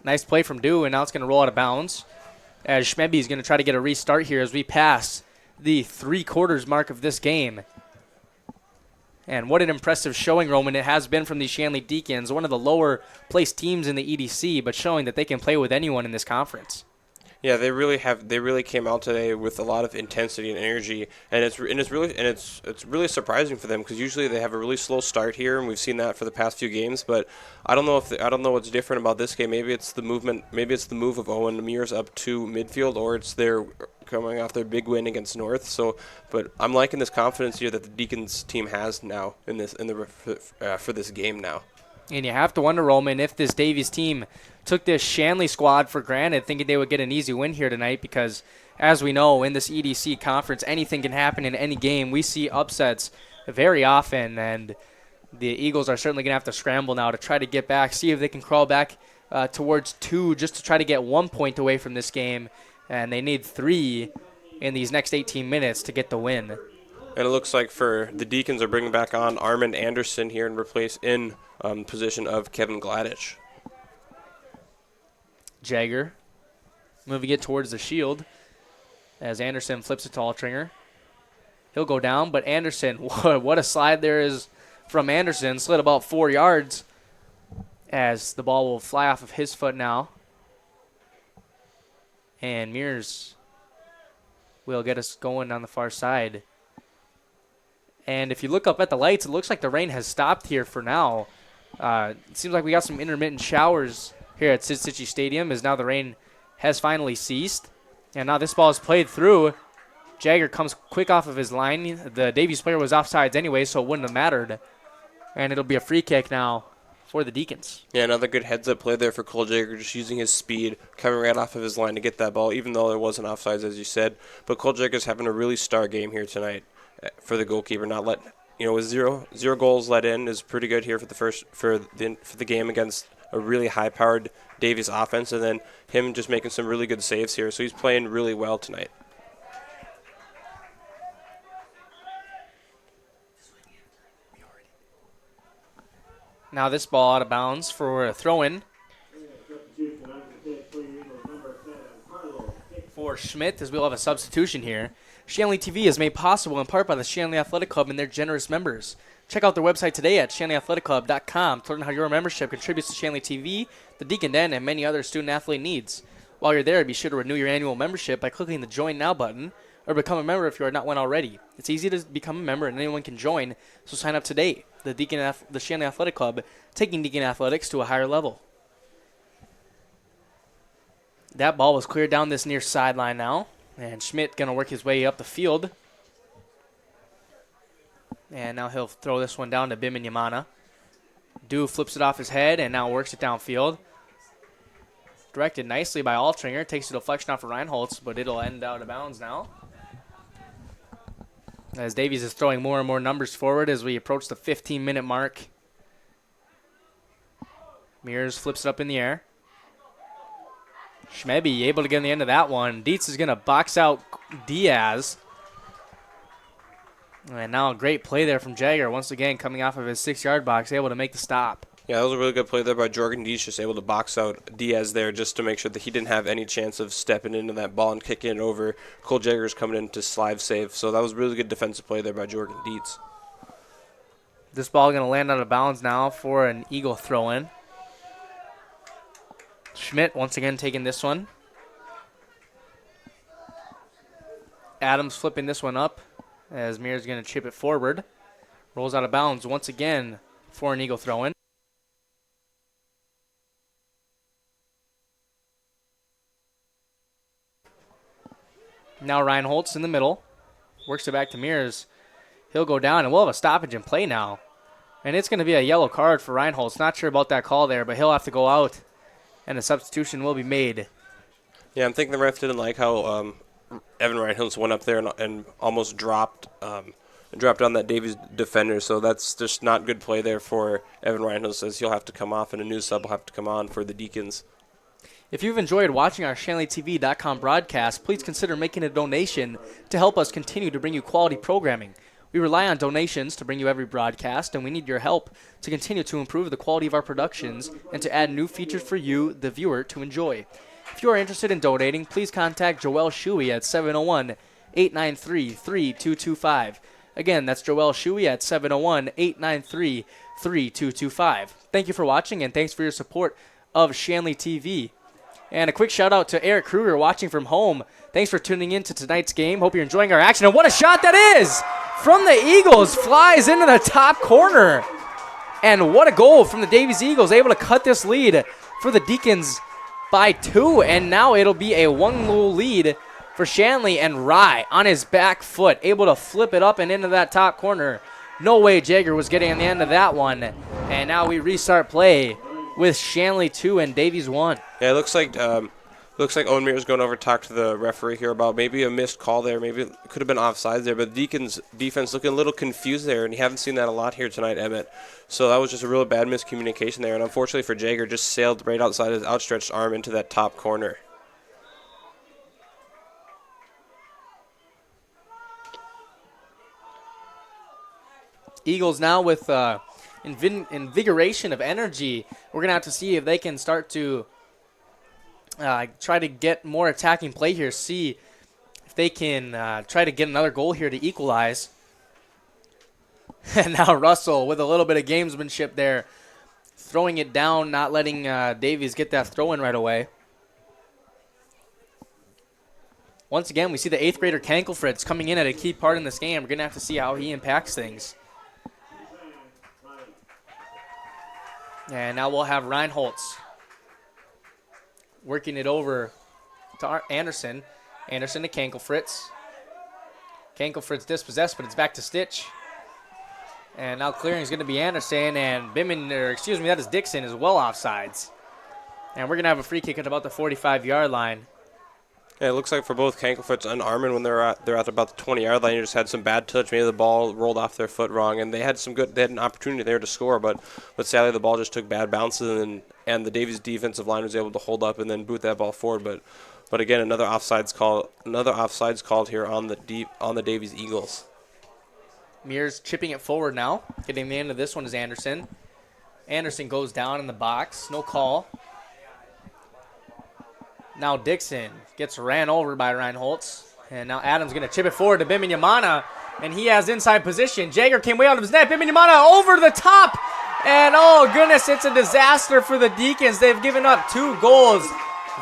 Nice play from Dew, and now it's going to roll out of bounds. As Schmeby is going to try to get a restart here as we pass the 3/4 mark of this game. And what an impressive showing, Roman, it has been from the Shanley Deacons, one of the lower placed teams in the EDC, but showing that they can play with anyone in this conference. Yeah, they really have. They really came out today with a lot of intensity and energy, and it's really surprising for them because usually they have a really slow start here, and we've seen that for the past few games. But I don't know what's different about this game. Maybe it's the movement. Maybe it's the move of Owen Mears up to midfield, or it's their coming off their big win against North. So, but I'm liking this confidence here that the Deacons team has now for this game now. And you have to wonder, Roman, if this Davies team took this Shanley squad for granted, thinking they would get an easy win here tonight, because as we know, in this EDC conference, anything can happen in any game. We see upsets very often, and the Eagles are certainly going to have to scramble now to try to get back, see if they can crawl back towards 2 just to try to get 1 point away from this game, and they need 3 in these next 18 minutes to get the win. And it looks like for the Deacons are bringing back on Armand Anderson here and replace in position of Kevin Gladich. Jagger moving it towards the shield as Anderson flips it to Altringer. He'll go down, but Anderson, what a slide there is from Anderson. Slid about 4 yards as the ball will fly off of his foot now. And Mears will get us going on the far side. And if you look up at the lights, it looks like the rain has stopped here for now. It seems like we got some intermittent showers here at Cichy Stadium, as now the rain has finally ceased. And now this ball is played through. Jagger comes quick off of his line. The Davies player was offsides anyway, so it wouldn't have mattered. And it'll be a free kick now for the Deacons. Yeah, another good heads-up play there for Cole Jagger, just using his speed, coming right off of his line to get that ball, even though there wasn't offsides, as you said. But Cole Jagger's having a really star game here tonight for the goalkeeper. Not let with zero goals let in is pretty good here for the game against a really high-powered Davies offense, and then him just making some really good saves here. So he's playing really well tonight. Now this ball out of bounds for a throw-in. for Schmidt, as we'll have a substitution here. Shanley TV is made possible in part by the Shanley Athletic Club and their generous members. Check out their website today at shanleyathleticClub.com to learn how your membership contributes to Shanley TV, the Deacon Den, and many other student-athlete needs. While you're there, be sure to renew your annual membership by clicking the Join Now button or become a member if you are not one already. It's easy to become a member and anyone can join, so sign up today. The Shanley Athletic Club, taking Deacon Athletics to a higher level. That ball was cleared down this near sideline now, and Schmidt going to work his way up the field. And now he'll throw this one down to Bim and Yamana. Dew flips it off his head and now works it downfield. Directed nicely by Altringer. Takes a deflection off of Reinholtz, but it'll end out of bounds now. As Davies is throwing more and more numbers forward as we approach the 15-minute mark. Mears flips it up in the air. Schmeby able to get in the end of that one. Dietz is going to box out Diaz. And now a great play there from Jagger. Once again, coming off of his 6-yard box, able to make the stop. Yeah, that was a really good play there by Jorgen Dietz, just able to box out Diaz there just to make sure that he didn't have any chance of stepping into that ball and kicking it over. Cole Jagger's coming in to slide save. So that was a really good defensive play there by Jorgen Dietz. This ball going to land out of bounds now for an Eagle throw-in. Schmidt once again taking this one. Adams flipping this one up as Mears going to chip it forward. Rolls out of bounds once again for an Eagle throw-in. Now Reinholtz in the middle. Works it back to Mears. He'll go down, and we'll have a stoppage in play now. And it's going to be a yellow card for Reinholtz. Not sure about that call there, but he'll have to go out, and a substitution will be made. Yeah, I'm thinking the ref didn't like how Evan Reinholtz went up there and almost dropped on that Davies defender. So that's just not good play there for Evan Reinholtz, as he'll have to come off, and a new sub will have to come on for the Deacons. If you've enjoyed watching our ShanleyTV.com broadcast, please consider making a donation to help us continue to bring you quality programming. We rely on donations to bring you every broadcast, and we need your help to continue to improve the quality of our productions and to add new features for you, the viewer, to enjoy. If you are interested in donating, please contact Joel Shuey at 701-893-3225. Again, that's Joel Shuey at 701-893-3225. Thank you for watching, and thanks for your support of Shanley TV. And a quick shout out to Eric Kruger watching from home. Thanks for tuning in to tonight's game. Hope you're enjoying our action. And what a shot that is from the Eagles. Flies into the top corner. And what a goal from the Davies Eagles. Able to cut this lead for the Deacons by 2. And now it'll be a 1-goal lead for Shanley. And Rye on his back foot. Able to flip it up and into that top corner. No way Jagger was getting on the end of that one. And now we restart play with Shanley 2 and Davies 1. Yeah, it looks like Owen Mears going over to talk to the referee here about maybe a missed call there. Maybe it could have been offsides there, but the Deacons defense looking a little confused there, and you haven't seen that a lot here tonight, Emmett. So that was just a real bad miscommunication there, and unfortunately for Jagger, just sailed right outside his outstretched arm into that top corner. Eagles now with invigoration of energy. We're going to have to see if they can start to try to get more attacking play here, see if they can try to get another goal here to equalize. And now Russell with a little bit of gamesmanship there, throwing it down, not letting Davies get that throw in right away. Once again, we see the 8th grader Kankelfritz coming in at a key part in this game. We're going to have to see how he impacts things. And now we'll have Reinholtz working it over to Anderson. Anderson to Kankelfritz. Kankelfritz dispossessed, but it's back to Stitch. And now clearing is going to be Anderson, and that is Dixon, is well offsides. And we're going to have a free kick at about the 45-yard line. Yeah, it looks like for both Kankelfritz and Armin, when they're at about the 20-yard line, you just had some bad touch. Maybe the ball rolled off their foot wrong, and they had an opportunity there to score, but sadly the ball just took bad bounces, and the Davies defensive line was able to hold up and then boot that ball forward. But again, another offsides called here on the Davies Eagles. Mears chipping it forward now. Getting the end of this one is Anderson. Anderson goes down in the box. No call. Now Dixon gets ran over by Reinholtz. And now Adams going to chip it forward to Biminyamana. And he has inside position. Jaeger came way out of his net. Biminyamana over the top. And oh goodness, it's a disaster for the Deacons. They've given up 2 goals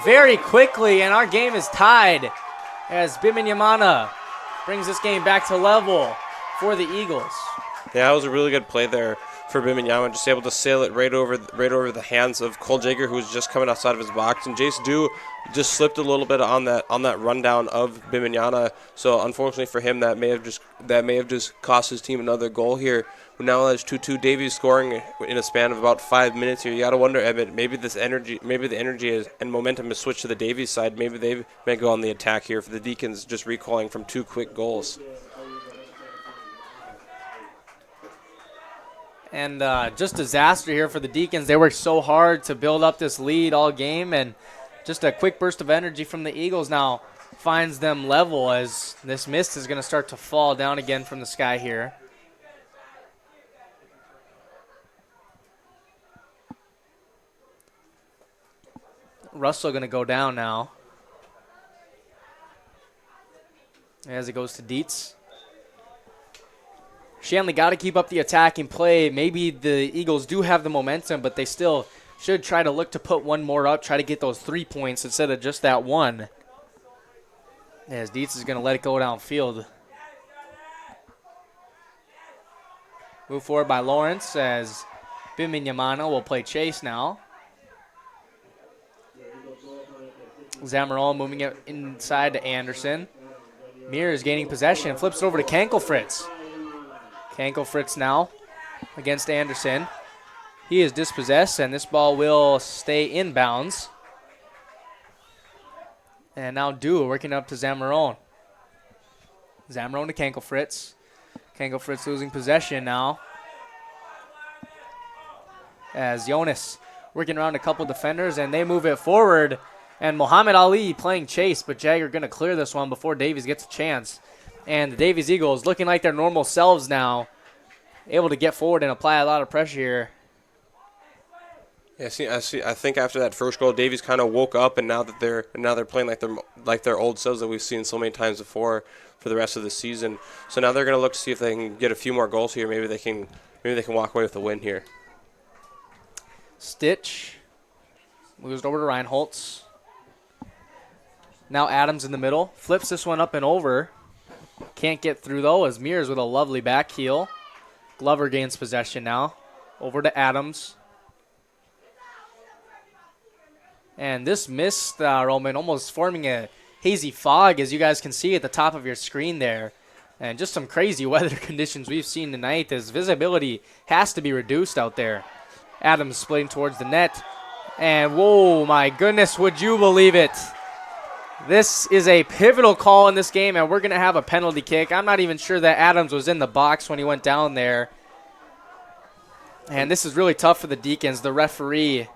very quickly. And our game is tied as Biminyamana brings this game back to level for the Eagles. Yeah, that was a really good play there for Biminyama, just able to sail it right over the hands of Cole Jaeger, who was just coming outside of his box, and Jace Dew just slipped a little bit on that rundown of Biminyana. So unfortunately for him, that may have just cost his team another goal here. But now there's 2-2. Davies scoring in a span of about 5 minutes here. You got to wonder, Emmett, maybe the energy and momentum has switched to the Davies side. Maybe they may go on the attack here for the Deacons, just recalling from 2 quick goals. And just disaster here for the Deacons. They worked so hard to build up this lead all game, and just a quick burst of energy from the Eagles now finds them level as this mist is going to start to fall down again from the sky here. Russell going to go down now as it goes to Dietz. Shanley got to keep up the attacking play. Maybe the Eagles do have the momentum, but they still should try to look to put one more up, try to get those 3 points instead of just that one. As Dietz is going to let it go downfield. Move forward by Lawrence as Biminyamana will play chase now. Zamarol moving it inside to Anderson. Mears gaining possession, flips it over to Kankelfritz. Kankelfritz now against Anderson. He is dispossessed, and this ball will stay inbounds. And now Dew working up to Zamarone. Zamarone to Kankelfritz. Kankelfritz losing possession now. As Jonas working around a couple defenders, and they move it forward. And Muhammad Ali playing chase, but Jagger going to clear this one before Davies gets a chance. And the Davies Eagles looking like their normal selves now, able to get forward and apply a lot of pressure here. Yeah, I think after that first goal, Davies kind of woke up, and now they're playing like their old selves that we've seen so many times before for the rest of the season. So now they're going to look to see if they can get a few more goals here. Maybe they can walk away with a win here. Stitch moves over to Reinholtz. Now Adams in the middle. Flips this one up and over. Can't get through, though, as Mears with a lovely back heel. Glover gains possession now. Over to Adams. And this mist, Roman, almost forming a hazy fog, as you guys can see at the top of your screen there. And just some crazy weather conditions we've seen tonight, as visibility has to be reduced out there. Adams splitting towards the net. And, whoa, my goodness, would you believe it? This is a pivotal call in this game, and we're going to have a penalty kick. I'm not even sure that Adams was in the box when he went down there. And this is really tough for the Deacons, the referee.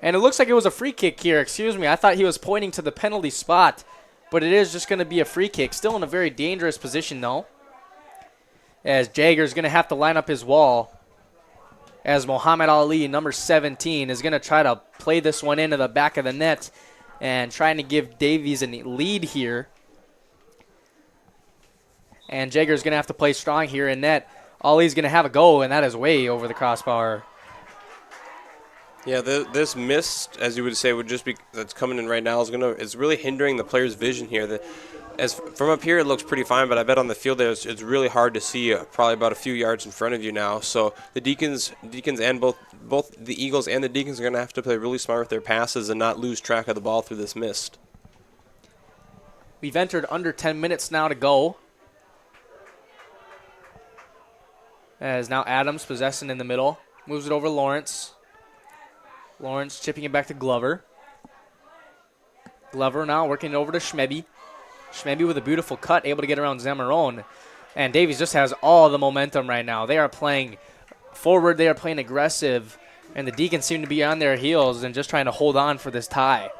And it looks like it was a free kick here. Excuse me, I thought he was pointing to the penalty spot, but it is just going to be a free kick. Still in a very dangerous position, though, as Jagger's going to have to line up his wall, as Muhammad Ali, number 17, is going to try to play this one into the back of the net and trying to give Davies a lead here. And Jagger's going to have to play strong here in net. Ali's going to have a go, and that is way over the crossbar. Yeah, this mist, as you would say, that's coming in right now is really hindering the player's vision here. As from up here, it looks pretty fine, but I bet on the field there, it's really hard to see, probably about a few yards in front of you now. So the Deacons and both the Eagles and the Deacons are going to have to play really smart with their passes and not lose track of the ball through this mist. We've entered under 10 minutes now to go. As now Adams possessing in the middle. Moves it over to Lawrence. Lawrence chipping it back to Glover. Glover now working it over to Schmeby. Schmeby with a beautiful cut, able to get around Zamarone. And Davies just has all the momentum right now. They are playing forward. They are playing aggressive. And the Deacons seem to be on their heels and just trying to hold on for this tie.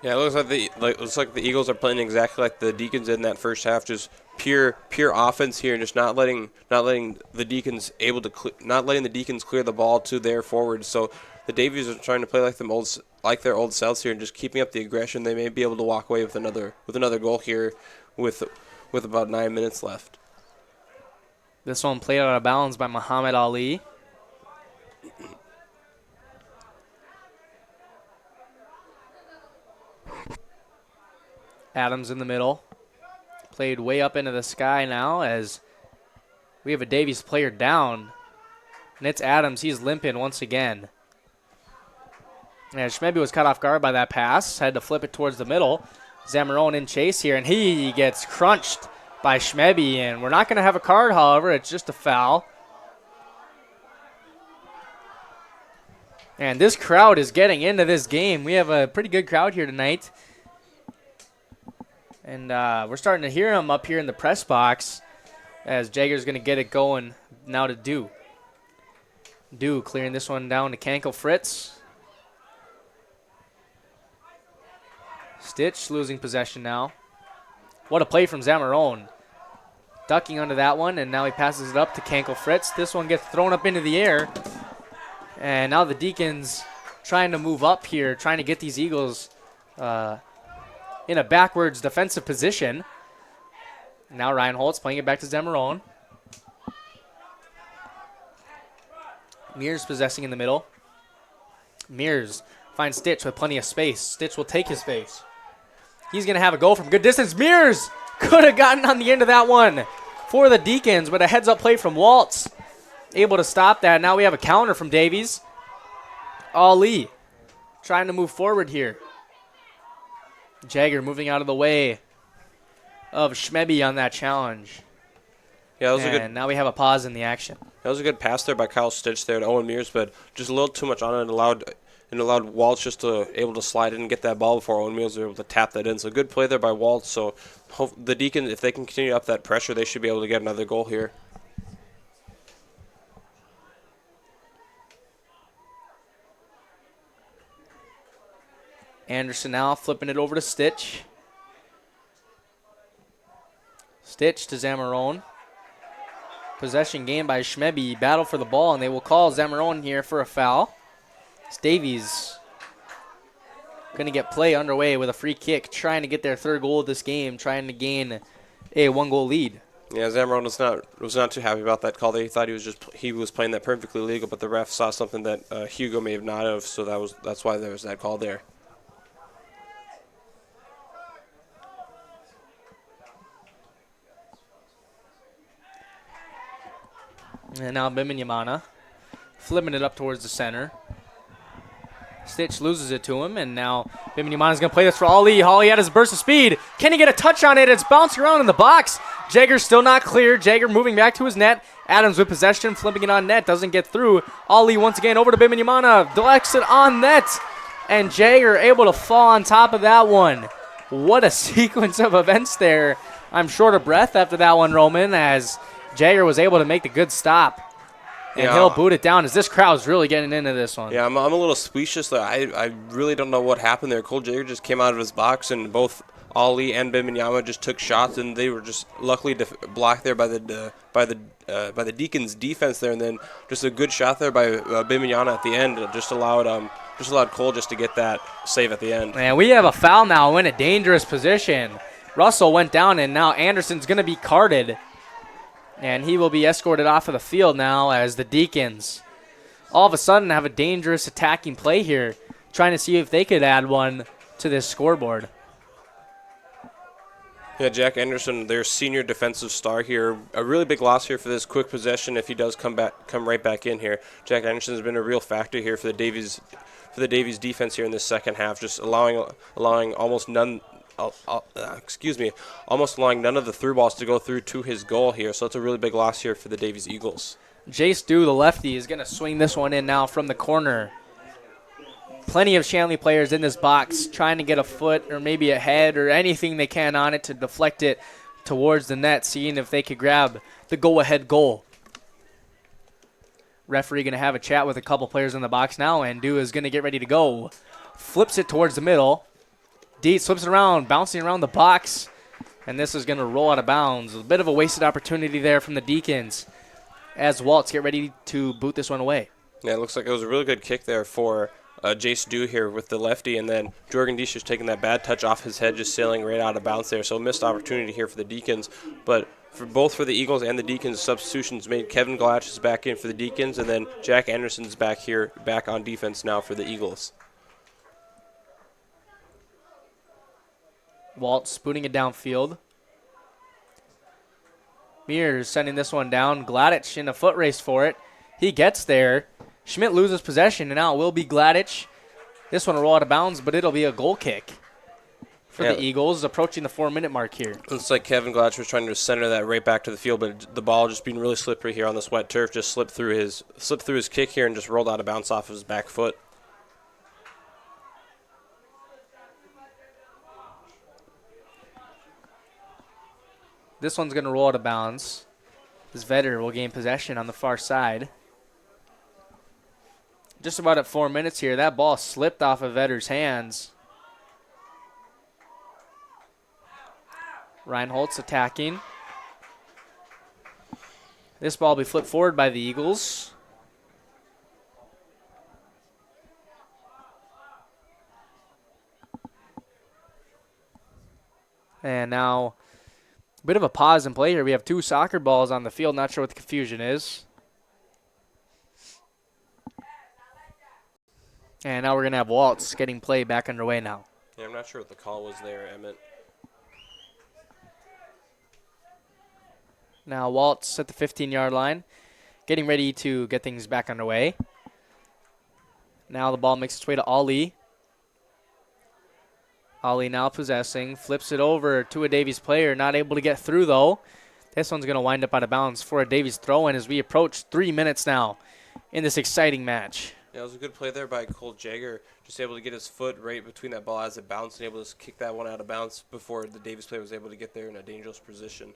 Yeah, it looks like the Eagles are playing exactly like the Deacons did in that first half, just pure offense here, and just not letting the Deacons clear the ball to their forwards. So the Davies are trying to play like their old selves here, and just keeping up the aggression. They may be able to walk away with another goal here with about 9 minutes left. This one played out of bounds by Muhammad Ali. Adams in the middle. Played way up into the sky now as we have a Davies player down. And it's Adams. He's limping once again. And Schmeby was caught off guard by that pass. Had to flip it towards the middle. Zamarone in chase here, and he gets crunched by Schmeby. And we're not going to have a card, however. It's just a foul. And this crowd is getting into this game. We have a pretty good crowd here tonight. And we're starting to hear him up here in the press box as Jagger's going to get it going now to Dew. Dew clearing this one down to Kankel Fritz. Stitch losing possession now. What a play from Zamarone. Ducking under that one, and now he passes it up to Kankel Fritz. This one gets thrown up into the air. And now the Deacons trying to move up here, trying to get these Eagles in a backwards defensive position. Now Ryan Holtz playing it back to Zamarone. Mears possessing in the middle. Mears finds Stitch with plenty of space. Stitch will take his space. He's going to have a goal from good distance. Mears could have gotten on the end of that one for the Deacons, but a heads-up play from Waltz. Able to stop that. Now we have a counter from Davies. Ali trying to move forward here. Jagger moving out of the way of Schmeby on that challenge. Yeah, that was a good. And now we have a pause in the action. That was a good pass there by Kyle Stitch there to Owen Mears, but just a little too much on it, and allowed Waltz just to able to slide in and get that ball before Owen Mears was able to tap that in. So good play there by Waltz. So the Deacons, if they can continue up that pressure, they should be able to get another goal here. Anderson now flipping it over to Stitch. Stitch to Zamarone. Possession gained by Schmeby. Battle for the ball, and they will call Zamarone here for a foul. It's Davies going to get play underway with a free kick, trying to get their third goal of this game, trying to gain a one-goal lead. Yeah, Zamarone was not too happy about that call. They thought he was playing that perfectly legal, but the ref saw something that Hugo may have not have, so that's why there was that call there. And now Biminyamana flipping it up towards the center. Stitch loses it to him, and now Biminyamana's going to play this for Ali. Ali had his burst of speed. Can he get a touch on it? It's bouncing around in the box. Jagger's still not clear. Jagger moving back to his net. Adams with possession, flipping it on net. Doesn't get through. Ali once again over to Biminyamana. Deflects it on net. And Jagger able to fall on top of that one. What a sequence of events there. I'm short of breath after that one, Roman, as Jagger was able to make the good stop. And he'll boot it down as this crowd's really getting into this one. Yeah, I'm a little speechless. I really don't know what happened there. Cole Jagger just came out of his box, and both Ali and Biminyama just took shots, and they were just luckily blocked there by the Deacons defense there, and then just a good shot there by Biminyama at the end just allowed Cole just to get that save at the end. And we have a foul now in a dangerous position. Russell went down, and now Anderson's going to be carded. And he will be escorted off of the field now as the Deacons all of a sudden have a dangerous attacking play here, trying to see if they could add one to this scoreboard. Yeah, Jack Anderson, their senior defensive star here. A really big loss here for this quick possession if he does come right back in here. Jack Anderson has been a real factor here for the Davies defense here in this second half, just allowing almost none of the through balls to go through to his goal here. So it's a really big loss here for the Davies Eagles. Jace Dew, the lefty, is going to swing this one in now from the corner. Plenty of Shanley players in this box trying to get a foot or maybe a head or anything they can on it to deflect it towards the net, seeing if they could grab the go-ahead goal. Referee going to have a chat with a couple players in the box now, and Dew is going to get ready to go. Flips it towards the middle. Dietz flips it around, bouncing around the box. And this is going to roll out of bounds. A bit of a wasted opportunity there from the Deacons as Waltz get ready to boot this one away. Yeah, it looks like it was a really good kick there for Jace Dew here with the lefty, and then Jorgen Deesh just taking that bad touch off his head, just sailing right out of bounds there. So missed opportunity here for the Deacons. But for both for the Eagles and the Deacons, substitutions made. Kevin Glatch is back in for the Deacons, and then Jack Anderson's back here, back on defense now for the Eagles. Waltz booting it downfield. Mears sending this one down. Gladich in a foot race for it. He gets there. Schmidt loses possession, and now it will be Gladich. This one will roll out of bounds, but it'll be a goal kick for the Eagles, approaching the 4-minute mark here. Looks like Kevin Glatch was trying to center that right back to the field, but the ball just being really slippery here on this wet turf, just slipped through his kick here and just rolled out of bounds off of his back foot. This one's going to roll out of bounds. This Vetter will gain possession on the far side. Just about at 4 minutes here. That ball slipped off of Vetter's hands. Reinhold's attacking. This ball will be flipped forward by the Eagles. And now a bit of a pause in play here. We have 2 soccer balls on the field. Not sure what the confusion is. And now we're going to have Waltz getting play back underway now. Yeah, I'm not sure what the call was there, Emmett. Now Waltz at the 15-yard line, getting ready to get things back underway. Now the ball makes its way to Ali. Ali now possessing, flips it over to a Davies player, not able to get through though. This one's going to wind up out of bounds for a Davies throw-in as we approach 3 minutes now in this exciting match. Yeah, it was a good play there by Cole Jagger, just able to get his foot right between that ball as it bounced and able to kick that one out of bounds before the Davies player was able to get there in a dangerous position.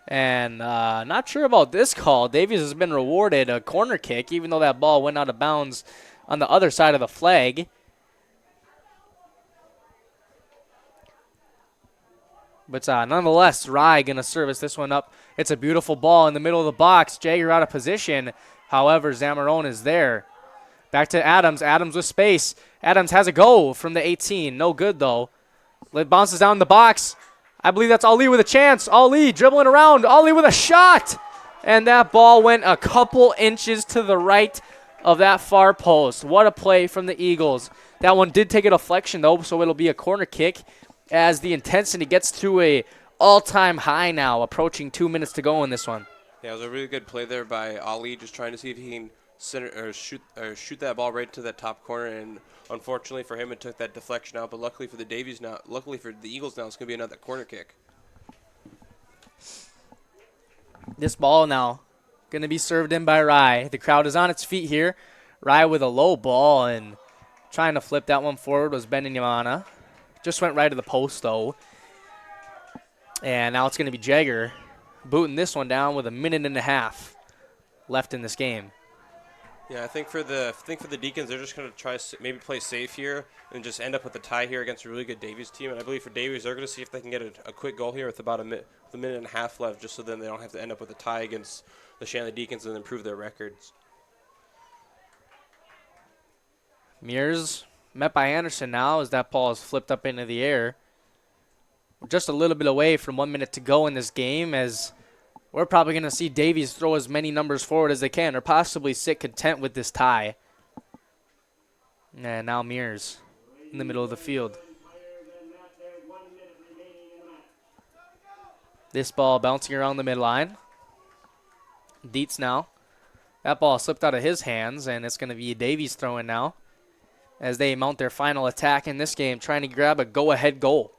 And not sure about this call. Davies has been rewarded a corner kick, even though that ball went out of bounds on the other side of the flag. But nonetheless, Rye going to service this one up. It's a beautiful ball in the middle of the box. Jagger out of position. However, Zamarone is there. Back to Adams. Adams with space. Adams has a go from the 18. No good, though. It bounces down the box. I believe that's Ali with a chance. Ali dribbling around. Ali with a shot. And that ball went a couple inches to the right of that far post. What a play from the Eagles. That one did take a deflection, though, so it'll be a corner kick as the intensity gets to a all-time high now, approaching 2 minutes to go in this one. Yeah, it was a really good play there by Ali, just trying to see if he can shoot that ball right to that top corner, and unfortunately for him, it took that deflection out. But luckily for the Eagles now, it's going to be another corner kick. This ball now going to be served in by Rye. The crowd is on its feet here. Rye with a low ball and trying to flip that one forward was Benyamana. Just went right to the post, though. And now it's going to be Jagger booting this one down with 1.5 minutes left in this game. Yeah, I think for the Deacons, they're just going to try maybe play safe here and just end up with a tie here against a really good Davies team. And I believe for Davies, they're going to see if they can get a quick goal here with about a minute and a half left, just so then they don't have to end up with a tie against the Shanley Deacons and improve their records. Mears met by Anderson now as that ball is flipped up into the air. We're just a little bit away from 1 minute to go in this game, as we're probably going to see Davies throw as many numbers forward as they can or possibly sit content with this tie. And now Mears in the middle of the field. This ball bouncing around the midline. Dietz now. That ball slipped out of his hands, and it's going to be Davies throwing now as they mount their final attack in this game, trying to grab a go-ahead goal.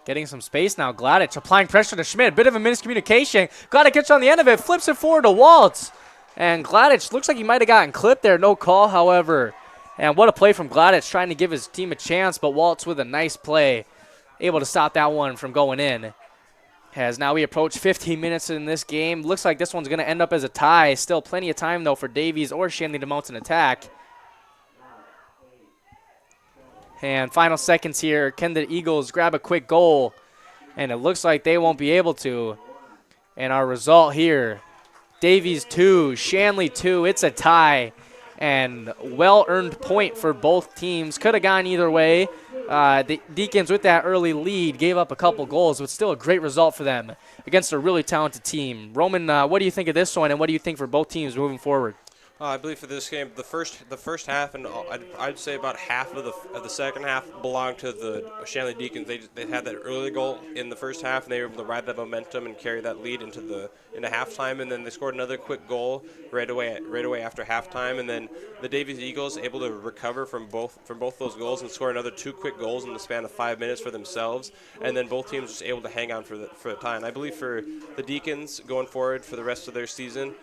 Getting some space now. Gladich applying pressure to Schmidt. Bit of a miscommunication. Gladich gets on the end of it. Flips it forward to Waltz. And Gladich looks like he might have gotten clipped there. No call, however. And what a play from Gladich, trying to give his team a chance. But Waltz with a nice play able to stop that one from going in. As now we approach 15 minutes in this game. Looks like this one's going to end up as a tie. Still plenty of time, though, for Davies or Shanley to mount an attack. And final seconds here. Can the Eagles grab a quick goal? And it looks like they won't be able to. And our result here, Davies 2, Shanley 2. It's a tie. And well-earned point for both teams. Could have gone either way. The Deacons, with that early lead, gave up a couple goals, but still a great result for them against a really talented team. Roman, what do you think of this one, and what do you think for both teams moving forward? I believe for this game, the first half, and I'd say about half of the second half belonged to the Shanley Deacons. They had that early goal in the first half, and they were able to ride that momentum and carry that lead into halftime. And then they scored another quick goal right away after halftime. And then the Davies Eagles able to recover from both those goals and score another 2 quick goals in the span of 5 minutes for themselves. And then both teams just able to hang on for the tie. And I believe for the Deacons going forward for the rest of their season,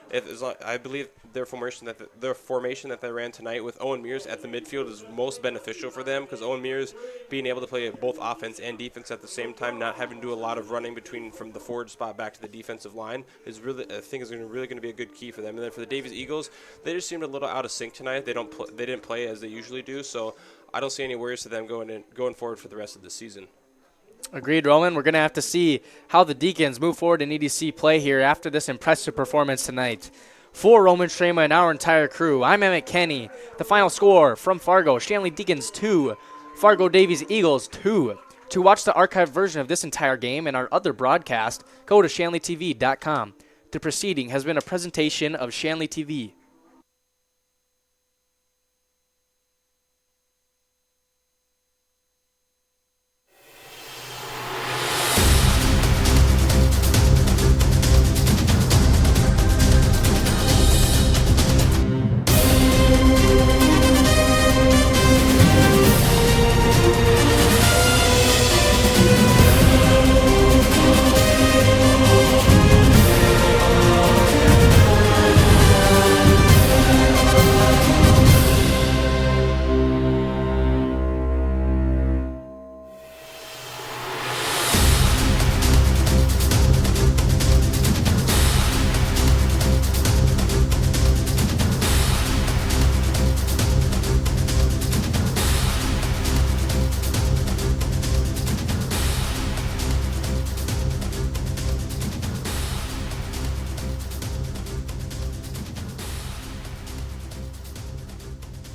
I believe their formation that they ran tonight with Owen Mears at the midfield is most beneficial for them, because Owen Mears being able to play both offense and defense at the same time, not having to do a lot of running from the forward spot back to the defensive line is really going to be a good key for them. And then for the Davies Eagles, they just seemed a little out of sync tonight. They didn't play as they usually do, so I don't see any worries to them going forward for the rest of the season. Agreed, Roman. We're going to have to see how the Deacons move forward in EDC play here after this impressive performance tonight. For Roman Strema and our entire crew, I'm Emmett Kenny. The final score from Fargo, Shanley Deacons 2, Fargo Davies Eagles 2. To watch the archived version of this entire game and our other broadcast, go to shanleytv.com. The proceeding has been a presentation of Shanley TV.